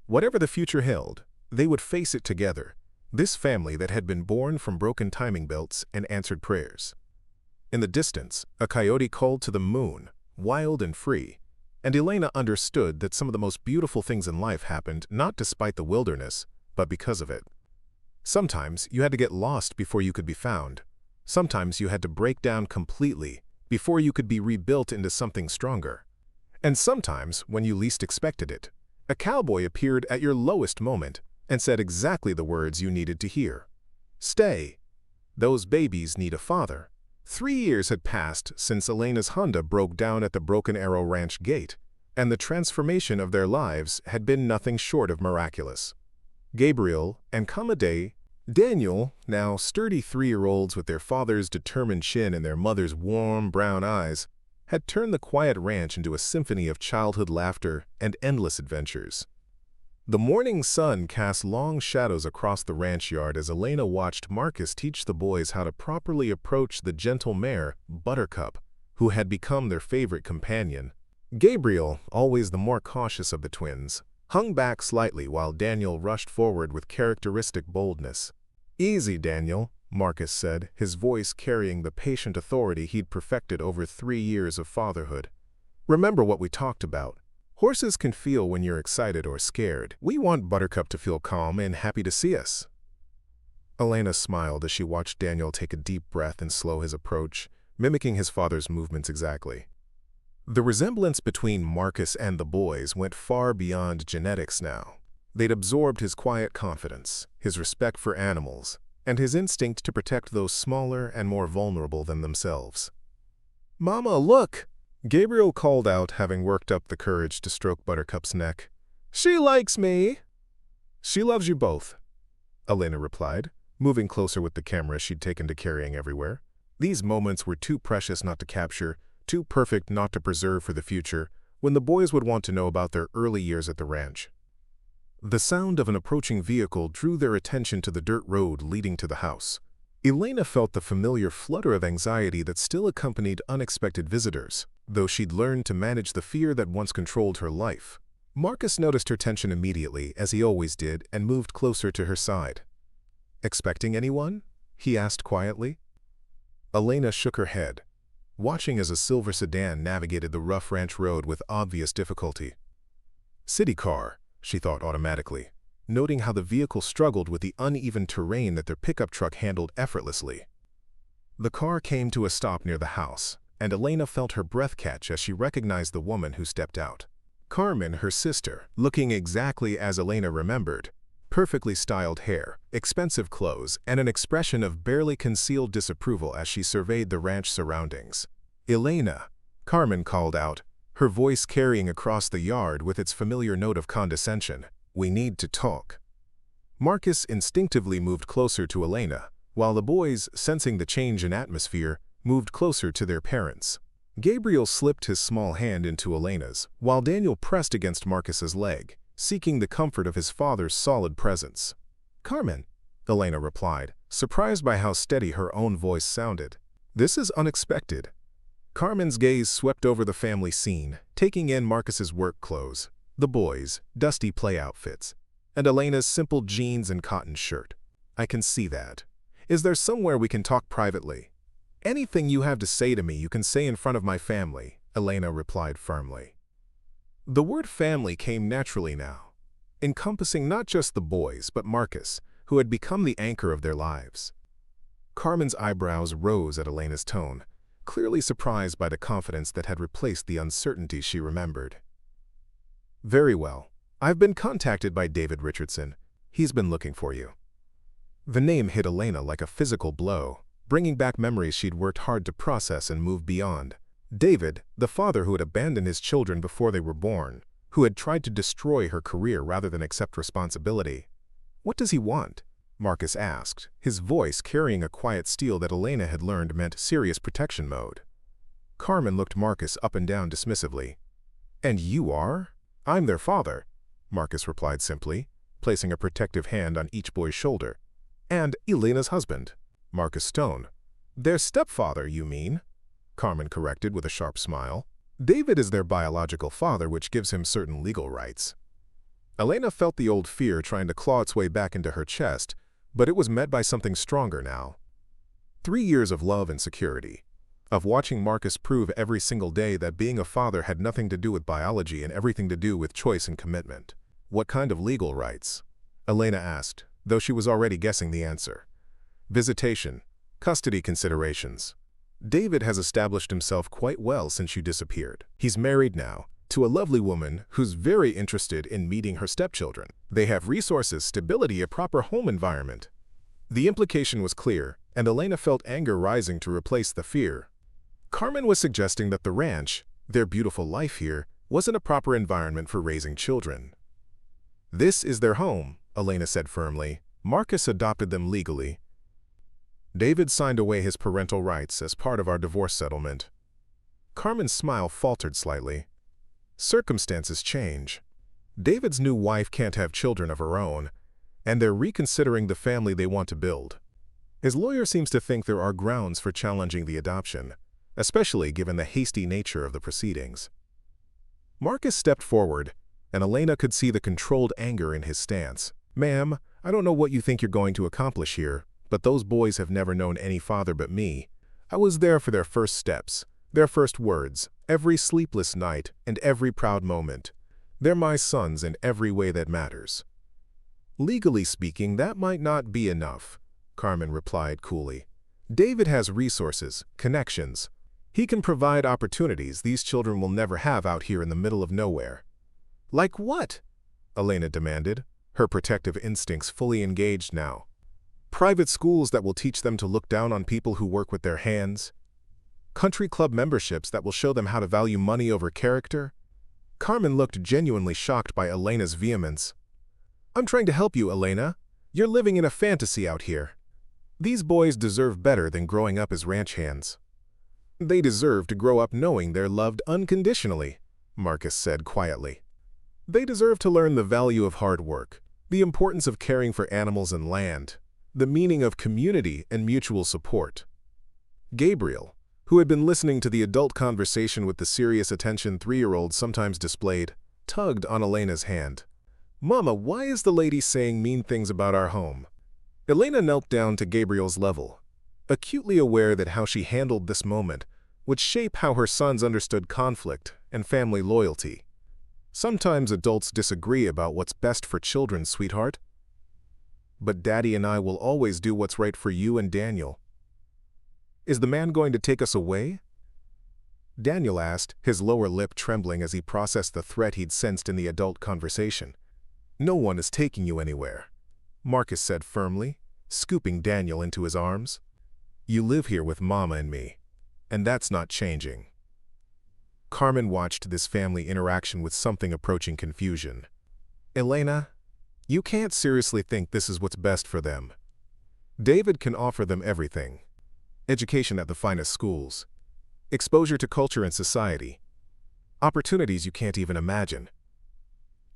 Whatever the future held, they would face it together, this family that had been born from broken timing belts and answered prayers. In the distance, a coyote called to the moon, wild and free, and Elena understood that some of the most beautiful things in life happened not despite the wilderness, but because of it. Sometimes you had to get lost before you could be found. Sometimes you had to break down completely before you could be rebuilt into something stronger. And sometimes, when you least expected it, a cowboy appeared at your lowest moment and said exactly the words you needed to hear. Stay. Those babies need a father. 3 years had passed since Elena's Honda broke down at the Broken Arrow Ranch gate, and the transformation of their lives had been nothing short of miraculous. Gabriel and Daniel, now sturdy 3-year-olds with their father's determined chin and their mother's warm brown eyes, had turned the quiet ranch into a symphony of childhood laughter and endless adventures. The morning sun cast long shadows across the ranch yard as Elena watched Marcus teach the boys how to properly approach the gentle mare, Buttercup, who had become their favorite companion. Gabriel, always the more cautious of the twins, hung back slightly while Daniel rushed forward with characteristic boldness. "Easy, Daniel," Marcus said, his voice carrying the patient authority he'd perfected over 3 years of fatherhood. "Remember what we talked about. Horses can feel when you're excited or scared. We want Buttercup to feel calm and happy to see us." Elena smiled as she watched Daniel take a deep breath and slow his approach, mimicking his father's movements exactly. The resemblance between Marcus and the boys went far beyond genetics now. They'd absorbed his quiet confidence, his respect for animals, and his instinct to protect those smaller and more vulnerable than themselves. "Mama, look!" Gabriel called out, having worked up the courage to stroke Buttercup's neck. "She likes me!" "She loves you both," Elena replied, moving closer with the camera she'd taken to carrying everywhere. These moments were too precious not to capture, too perfect not to preserve for the future, when the boys would want to know about their early years at the ranch. The sound of an approaching vehicle drew their attention to the dirt road leading to the house. Elena felt the familiar flutter of anxiety that still accompanied unexpected visitors, though she'd learned to manage the fear that once controlled her life. Marcus noticed her tension immediately, as he always did, and moved closer to her side. "Expecting anyone?" he asked quietly. Elena shook her head, watching as a silver sedan navigated the rough ranch road with obvious difficulty. "City car," she thought automatically, noting how the vehicle struggled with the uneven terrain that their pickup truck handled effortlessly. The car came to a stop near the house, and Elena felt her breath catch as she recognized the woman who stepped out. Carmen, her sister, looking exactly as Elena remembered. Perfectly styled hair, expensive clothes, and an expression of barely concealed disapproval as she surveyed the ranch surroundings. "Elena," Carmen called out, her voice carrying across the yard with its familiar note of condescension. "We need to talk." Marcus instinctively moved closer to Elena, while the boys, sensing the change in atmosphere, moved closer to their parents. Gabriel slipped his small hand into Elena's, while Daniel pressed against Marcus's leg, seeking the comfort of his father's solid presence. "Carmen," Elena replied, surprised by how steady her own voice sounded. "This is unexpected." Carmen's gaze swept over the family scene, taking in Marcus's work clothes, the boys' dusty play outfits, and Elena's simple jeans and cotton shirt. "I can see that. Is there somewhere we can talk privately?" "Anything you have to say to me you can say in front of my family," Elena replied firmly. The word family came naturally now, encompassing not just the boys but Marcus, who had become the anchor of their lives. Carmen's eyebrows rose at Elena's tone, clearly surprised by the confidence that had replaced the uncertainty she remembered. "Very well. I've been contacted by David Richardson. He's been looking for you." The name hit Elena like a physical blow, bringing back memories she'd worked hard to process and move beyond. David, the father who had abandoned his children before they were born, who had tried to destroy her career rather than accept responsibility. "What does he want?" Marcus asked, his voice carrying a quiet steel that Elena had learned meant serious protection mode. Carmen looked Marcus up and down dismissively. "And you are?" "I'm their father," Marcus replied simply, placing a protective hand on each boy's shoulder. "And Elena's husband." Marcus stoned. "Their stepfather, you mean?" Carmen corrected with a sharp smile. "David is their biological father, which gives him certain legal rights." Elena felt the old fear trying to claw its way back into her chest, but it was met by something stronger now. 3 years of love and security, of watching Marcus prove every single day that being a father had nothing to do with biology and everything to do with choice and commitment. "What kind of legal rights?" Elena asked, though she was already guessing the answer. "Visitation, custody considerations. David has established himself quite well since you disappeared. He's married now, to a lovely woman who's very interested in meeting her stepchildren. They have resources, stability, a proper home environment." The implication was clear, and Elena felt anger rising to replace the fear. Carmen was suggesting that the ranch, their beautiful life here, wasn't a proper environment for raising children. "This is their home," Elena said firmly. "Marcus adopted them legally. David signed away his parental rights as part of our divorce settlement." Carmen's smile faltered slightly. "Circumstances change. David's new wife can't have children of her own, and they're reconsidering the family they want to build. His lawyer seems to think there are grounds for challenging the adoption, especially given the hasty nature of the proceedings." Marcus stepped forward, and Elena could see the controlled anger in his stance. "Ma'am, I don't know what you think you're going to accomplish here, but those boys have never known any father but me. I was there for their first steps, their first words, every sleepless night, and every proud moment. They're my sons in every way that matters." "Legally speaking, that might not be enough," Carmen replied coolly. "David has resources, connections. He can provide opportunities these children will never have out here in the middle of nowhere." "Like what?" Elena demanded, her protective instincts fully engaged now. "Private schools that will teach them to look down on people who work with their hands. Country club memberships that will show them how to value money over character." Carmen looked genuinely shocked by Elena's vehemence. "I'm trying to help you, Elena. You're living in a fantasy out here. These boys deserve better than growing up as ranch hands. They deserve to grow up knowing they're loved unconditionally," Marcus said quietly. "They deserve to learn the value of hard work, the importance of caring for animals and land, the meaning of community and mutual support." Gabriel, who had been listening to the adult conversation with the serious attention 3-year-olds sometimes displayed, tugged on Elena's hand. "Mama, why is the lady saying mean things about our home?" Elena knelt down to Gabriel's level, acutely aware that how she handled this moment would shape how her sons understood conflict and family loyalty. "Sometimes adults disagree about what's best for children, sweetheart. But Daddy and I will always do what's right for you and Daniel." "Is the man going to take us away?" Daniel asked, his lower lip trembling as he processed the threat he'd sensed in the adult conversation. "No one is taking you anywhere," Marcus said firmly, scooping Daniel into his arms. "You live here with Mama and me, and that's not changing." Carmen watched this family interaction with something approaching confusion. "Elena, you can't seriously think this is what's best for them. David can offer them everything. Education at the finest schools, exposure to culture and society, opportunities you can't even imagine.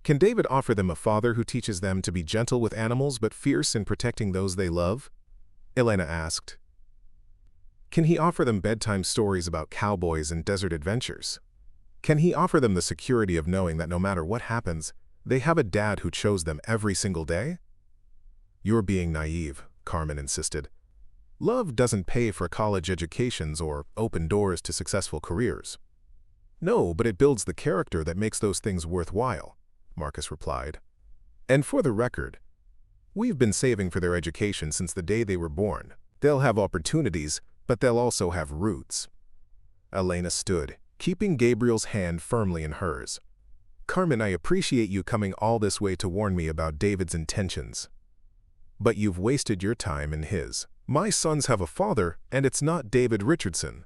Can David offer them a father who teaches them to be gentle with animals but fierce in protecting those they love?" Elena asked. "Can he offer them bedtime stories about cowboys and desert adventures? Can he offer them the security of knowing that no matter what happens, they have a dad who chose them every single day?" "You're being naive," Carmen insisted. "Love doesn't pay for college educations or open doors to successful careers." "No, but it builds the character that makes those things worthwhile," Marcus replied. "And for the record, we've been saving for their education since the day they were born. They'll have opportunities, but they'll also have roots. Elena stood, keeping Gabriel's hand firmly in hers. Carmen, I appreciate you coming all this way to warn me about David's intentions. But you've wasted your time and his. My sons have a father, and it's not David Richardson.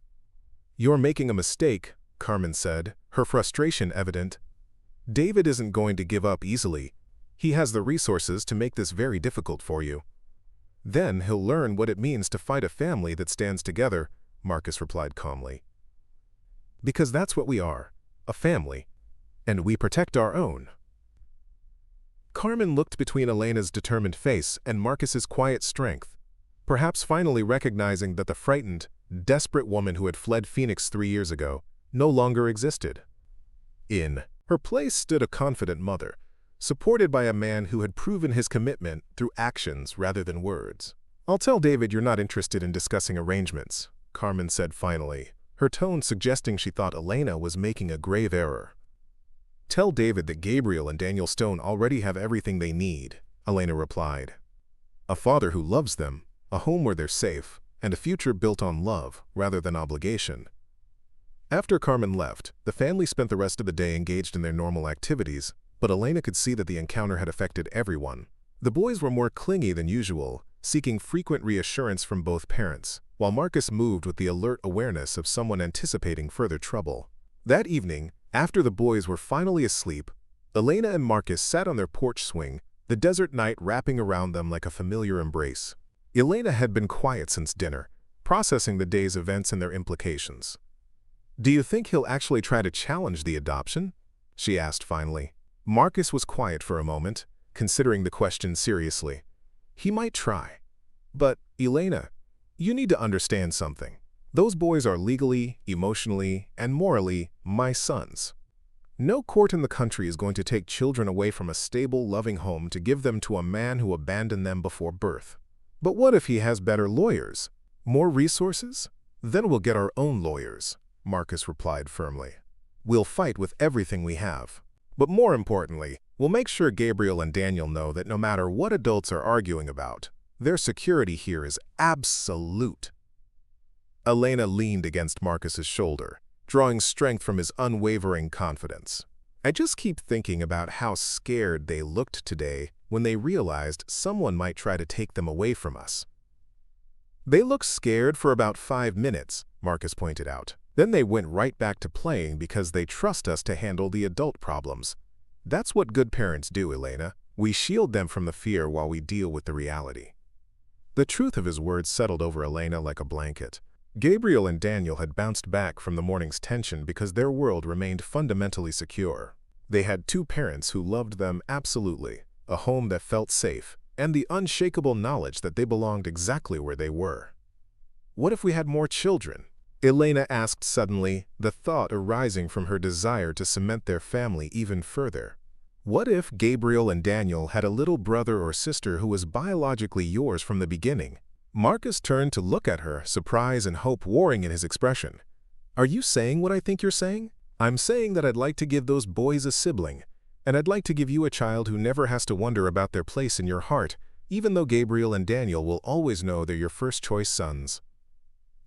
You're making a mistake, Carmen said, her frustration evident. David isn't going to give up easily. He has the resources to make this very difficult for you. Then he'll learn what it means to fight a family that stands together, Marcus replied calmly. Because that's what we are, a family, and we protect our own. Carmen looked between Elena's determined face and Marcus's quiet strength, perhaps finally recognizing that the frightened, desperate woman who had fled Phoenix 3 years ago no longer existed. In her place stood a confident mother, supported by a man who had proven his commitment through actions rather than words. I'll tell David you're not interested in discussing arrangements, Carmen said finally, her tone suggesting she thought Elena was making a grave error. Tell David that Gabriel and Daniel Stone already have everything they need, Elena replied. A father who loves them, a home where they're safe, and a future built on love rather than obligation. After Carmen left, the family spent the rest of the day engaged in their normal activities, but Elena could see that the encounter had affected everyone. The boys were more clingy than usual, seeking frequent reassurance from both parents, while Marcus moved with the alert awareness of someone anticipating further trouble. That evening, after the boys were finally asleep, Elena and Marcus sat on their porch swing, the desert night wrapping around them like a familiar embrace. Elena had been quiet since dinner, processing the day's events and their implications. Do you think he'll actually try to challenge the adoption? She asked finally. Marcus was quiet for a moment, considering the question seriously. He might try. But, Elena, you need to understand something. Those boys are legally, emotionally, and morally my sons. No court in the country is going to take children away from a stable, loving home to give them to a man who abandoned them before birth. But what if he has better lawyers? More resources? Then we'll get our own lawyers, Marcus replied firmly. We'll fight with everything we have. But more importantly, we'll make sure Gabriel and Daniel know that no matter what adults are arguing about, their security here is absolute. Elena leaned against Marcus's shoulder, drawing strength from his unwavering confidence. I just keep thinking about how scared they looked today when they realized someone might try to take them away from us. They looked scared for about 5 minutes, Marcus pointed out. Then they went right back to playing because they trust us to handle the adult problems. That's what good parents do, Elena. We shield them from the fear while we deal with the reality. The truth of his words settled over Elena like a blanket. Gabriel and Daniel had bounced back from the morning's tension because their world remained fundamentally secure. They had 2 parents who loved them absolutely, a home that felt safe, and the unshakable knowledge that they belonged exactly where they were. What if we had more children? Elena asked suddenly, the thought arising from her desire to cement their family even further. What if Gabriel and Daniel had a little brother or sister who was biologically yours from the beginning? Marcus turned to look at her, surprise and hope warring in his expression. Are you saying what I think you're saying? I'm saying that I'd like to give those boys a sibling, and I'd like to give you a child who never has to wonder about their place in your heart, even though Gabriel and Daniel will always know they're your first-choice sons.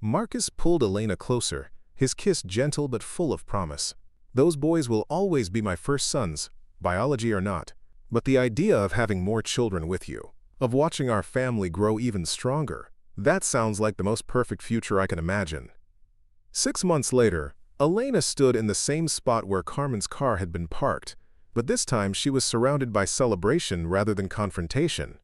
Marcus pulled Elena closer, his kiss gentle but full of promise. Those boys will always be my first sons, biology or not, but the idea of having more children with you, of watching our family grow even stronger, that sounds like the most perfect future I can imagine. 6 months later, Elena stood in the same spot where Carmen's car had been parked, but this time she was surrounded by celebration rather than confrontation.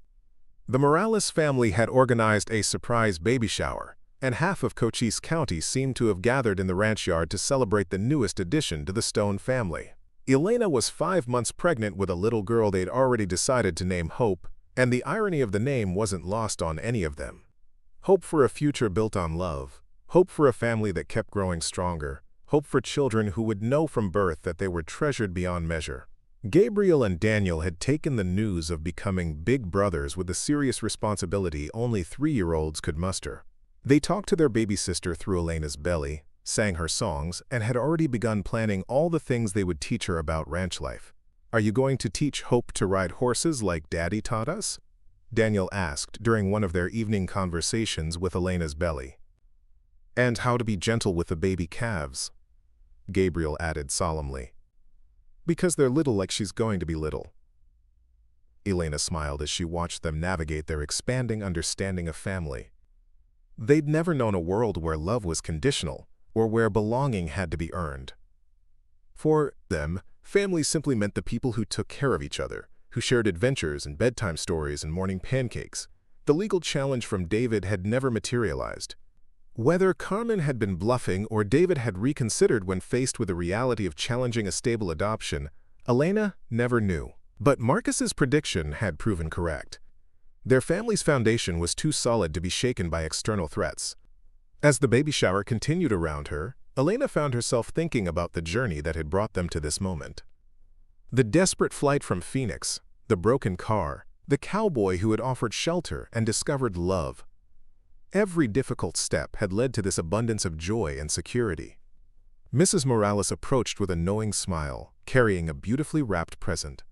The Morales family had organized a surprise baby shower, and half of Cochise County seemed to have gathered in the ranch yard to celebrate the newest addition to the Stone family. Elena was 5 months pregnant with a little girl they'd already decided to name Hope, and the irony of the name wasn't lost on any of them. Hope for a future built on love, hope for a family that kept growing stronger, hope for children who would know from birth that they were treasured beyond measure. Gabriel and Daniel had taken the news of becoming big brothers with the serious responsibility only 3-year-olds could muster. They talked to their baby sister through Elena's belly, sang her songs, and had already begun planning all the things they would teach her about ranch life. Are you going to teach Hope to ride horses like Daddy taught us? Daniel asked during one of their evening conversations with Elena's belly. And how to be gentle with the baby calves, Gabriel added solemnly. Because they're little like she's going to be little. Elena smiled as she watched them navigate their expanding understanding of family. They'd never known a world where love was conditional, or where belonging had to be earned. For them, family simply meant the people who took care of each other, who shared adventures and bedtime stories and morning pancakes. The legal challenge from David had never materialized. Whether Carmen had been bluffing or David had reconsidered when faced with the reality of challenging a stable adoption, Elena never knew. But Marcus's prediction had proven correct. Their family's foundation was too solid to be shaken by external threats. As the baby shower continued around her, Elena found herself thinking about the journey that had brought them to this moment. The desperate flight from Phoenix, the broken car, the cowboy who had offered shelter and discovered love. Every difficult step had led to this abundance of joy and security. Mrs. Morales approached with a knowing smile, carrying a beautifully wrapped present.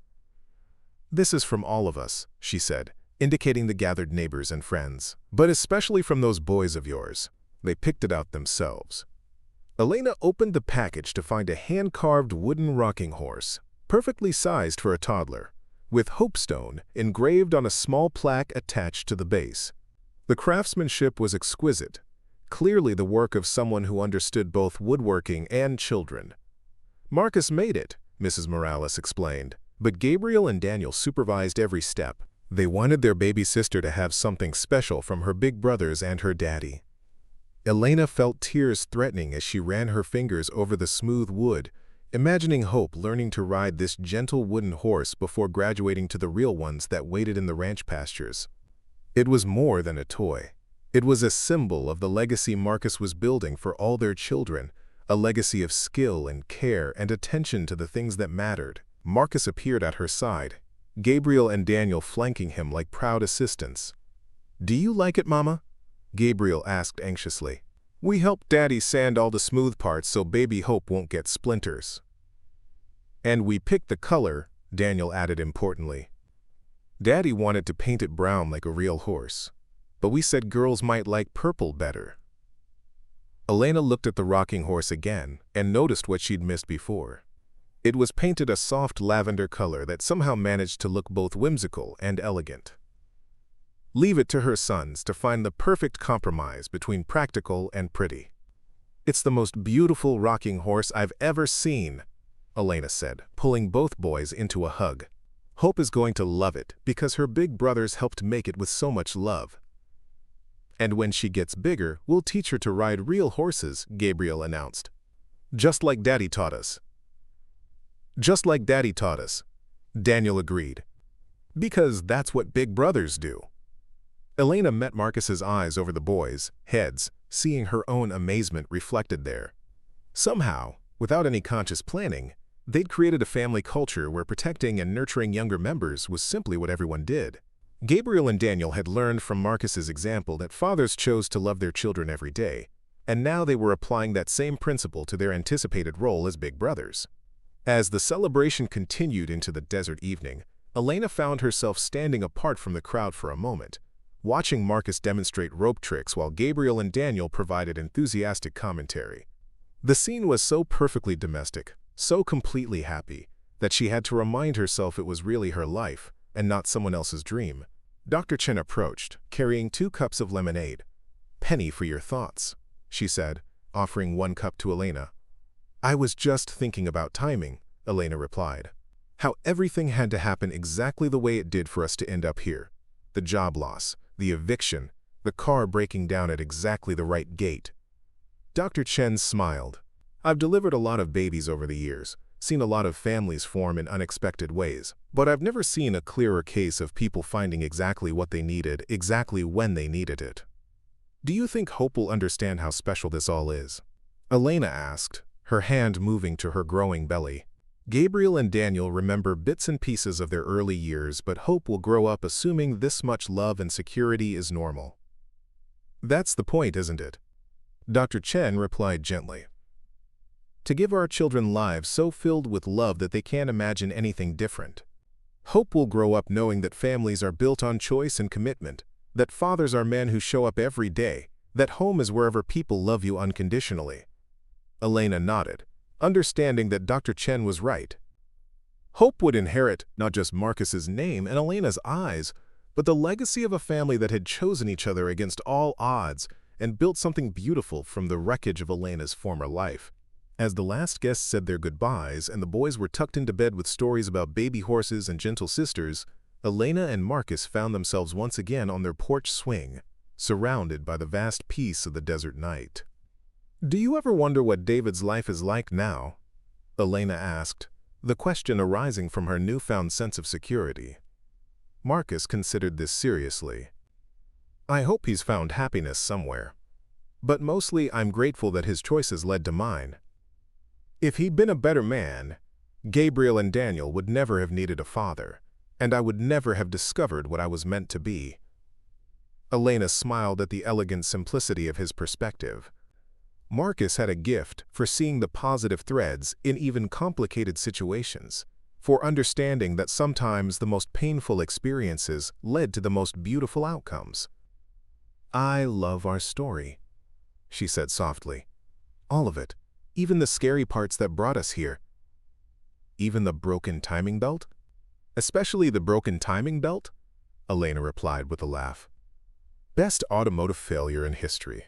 "This is from all of us," she said, indicating the gathered neighbors and friends, "but especially from those boys of yours. They picked it out themselves." Elena opened the package to find a hand-carved wooden rocking horse, perfectly sized for a toddler, with Hopestone engraved on a small plaque attached to the base. The craftsmanship was exquisite, clearly the work of someone who understood both woodworking and children. "Marcus made it," Mrs. Morales explained, but Gabriel and Daniel supervised every step. They wanted their baby sister to have something special from her big brothers and her daddy. Elena felt tears threatening as she ran her fingers over the smooth wood, imagining Hope learning to ride this gentle wooden horse before graduating to the real ones that waited in the ranch pastures. It was more than a toy. It was a symbol of the legacy Marcus was building for all their children, a legacy of skill and care and attention to the things that mattered. Marcus appeared at her side, Gabriel and Daniel flanking him like proud assistants. "Do you like it, Mama?" Gabriel asked anxiously. "We helped Daddy sand all the smooth parts so baby Hope won't get splinters." "And we picked the color," Daniel added importantly. "Daddy wanted to paint it brown like a real horse, but we said girls might like purple better." Elena looked at the rocking horse again and noticed what she'd missed before. It was painted a soft lavender color that somehow managed to look both whimsical and elegant. Leave it to her sons to find the perfect compromise between practical and pretty. "It's the most beautiful rocking horse I've ever seen," Elena said, pulling both boys into a hug. "Hope is going to love it because her big brothers helped make it with so much love. And when she gets bigger, we'll teach her to ride real horses," Gabriel announced. "Just like Daddy taught us." "Just like Daddy taught us," Daniel agreed. "Because that's what big brothers do." Elena met Marcus's eyes over the boys' heads, seeing her own amazement reflected there. Somehow, without any conscious planning, they'd created a family culture where protecting and nurturing younger members was simply what everyone did. Gabriel and Daniel had learned from Marcus's example that fathers chose to love their children every day, and now they were applying that same principle to their anticipated role as big brothers. As the celebration continued into the desert evening, Elena found herself standing apart from the crowd for a moment, watching Marcus demonstrate rope tricks while Gabriel and Daniel provided enthusiastic commentary. The scene was so perfectly domestic, so completely happy, that she had to remind herself it was really her life and not someone else's dream. Dr. Chen approached, carrying 2 cups of lemonade. "Penny for your thoughts," she said, offering 1 cup to Elena. "I was just thinking about timing," Elena replied. "How everything had to happen exactly the way it did for us to end up here. The job loss, the eviction, the car breaking down at exactly the right gate." Dr. Chen smiled. "I've delivered a lot of babies over the years, seen a lot of families form in unexpected ways, but I've never seen a clearer case of people finding exactly what they needed, exactly when they needed it. Do you think Hope will understand how special this all is?" Elena asked, her hand moving to her growing belly. Gabriel and Daniel remember bits and pieces of their early years, but Hope will grow up assuming this much love and security is normal. "That's the point, isn't it?" Dr. Chen replied gently. "To give our children lives so filled with love that they can't imagine anything different." Hope will grow up knowing that families are built on choice and commitment, that fathers are men who show up every day, that home is wherever people love you unconditionally. Elena nodded, understanding that Dr. Chen was right. Hope would inherit not just Marcus's name and Elena's eyes, but the legacy of a family that had chosen each other against all odds and built something beautiful from the wreckage of Elena's former life. As the last guests said their goodbyes and the boys were tucked into bed with stories about baby horses and gentle sisters, Elena and Marcus found themselves once again on their porch swing, surrounded by the vast peace of the desert night. "Do you ever wonder what David's life is like now?" Elena asked, the question arising from her newfound sense of security. Marcus considered this seriously. "I hope he's found happiness somewhere. But mostly I'm grateful that his choices led to mine. If he'd been a better man, Gabriel and Daniel would never have needed a father, and I would never have discovered what I was meant to be." Elena smiled at the elegant simplicity of his perspective. Marcus had a gift for seeing the positive threads in even complicated situations, for understanding that sometimes the most painful experiences led to the most beautiful outcomes. "I love our story," she said softly. "All of it. Even the scary parts that brought us here." "Even the broken timing belt?" "Especially the broken timing belt," Elena replied with a laugh. "Best automotive failure in history."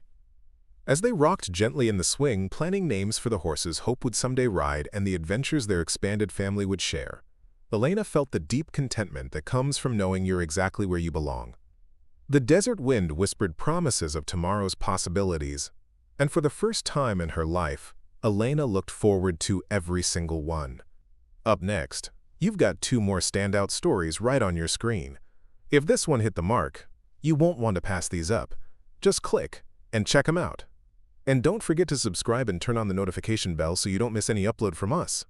As they rocked gently in the swing, planning names for the horses Hope would someday ride and the adventures their expanded family would share, Elena felt the deep contentment that comes from knowing you're exactly where you belong. The desert wind whispered promises of tomorrow's possibilities, and for the first time in her life, Elena looked forward to every single one. Up next, you've got 2 more standout stories right on your screen. If this one hit the mark, you won't want to pass these up. Just click and check them out. And don't forget to subscribe and turn on the notification bell so you don't miss any upload from us.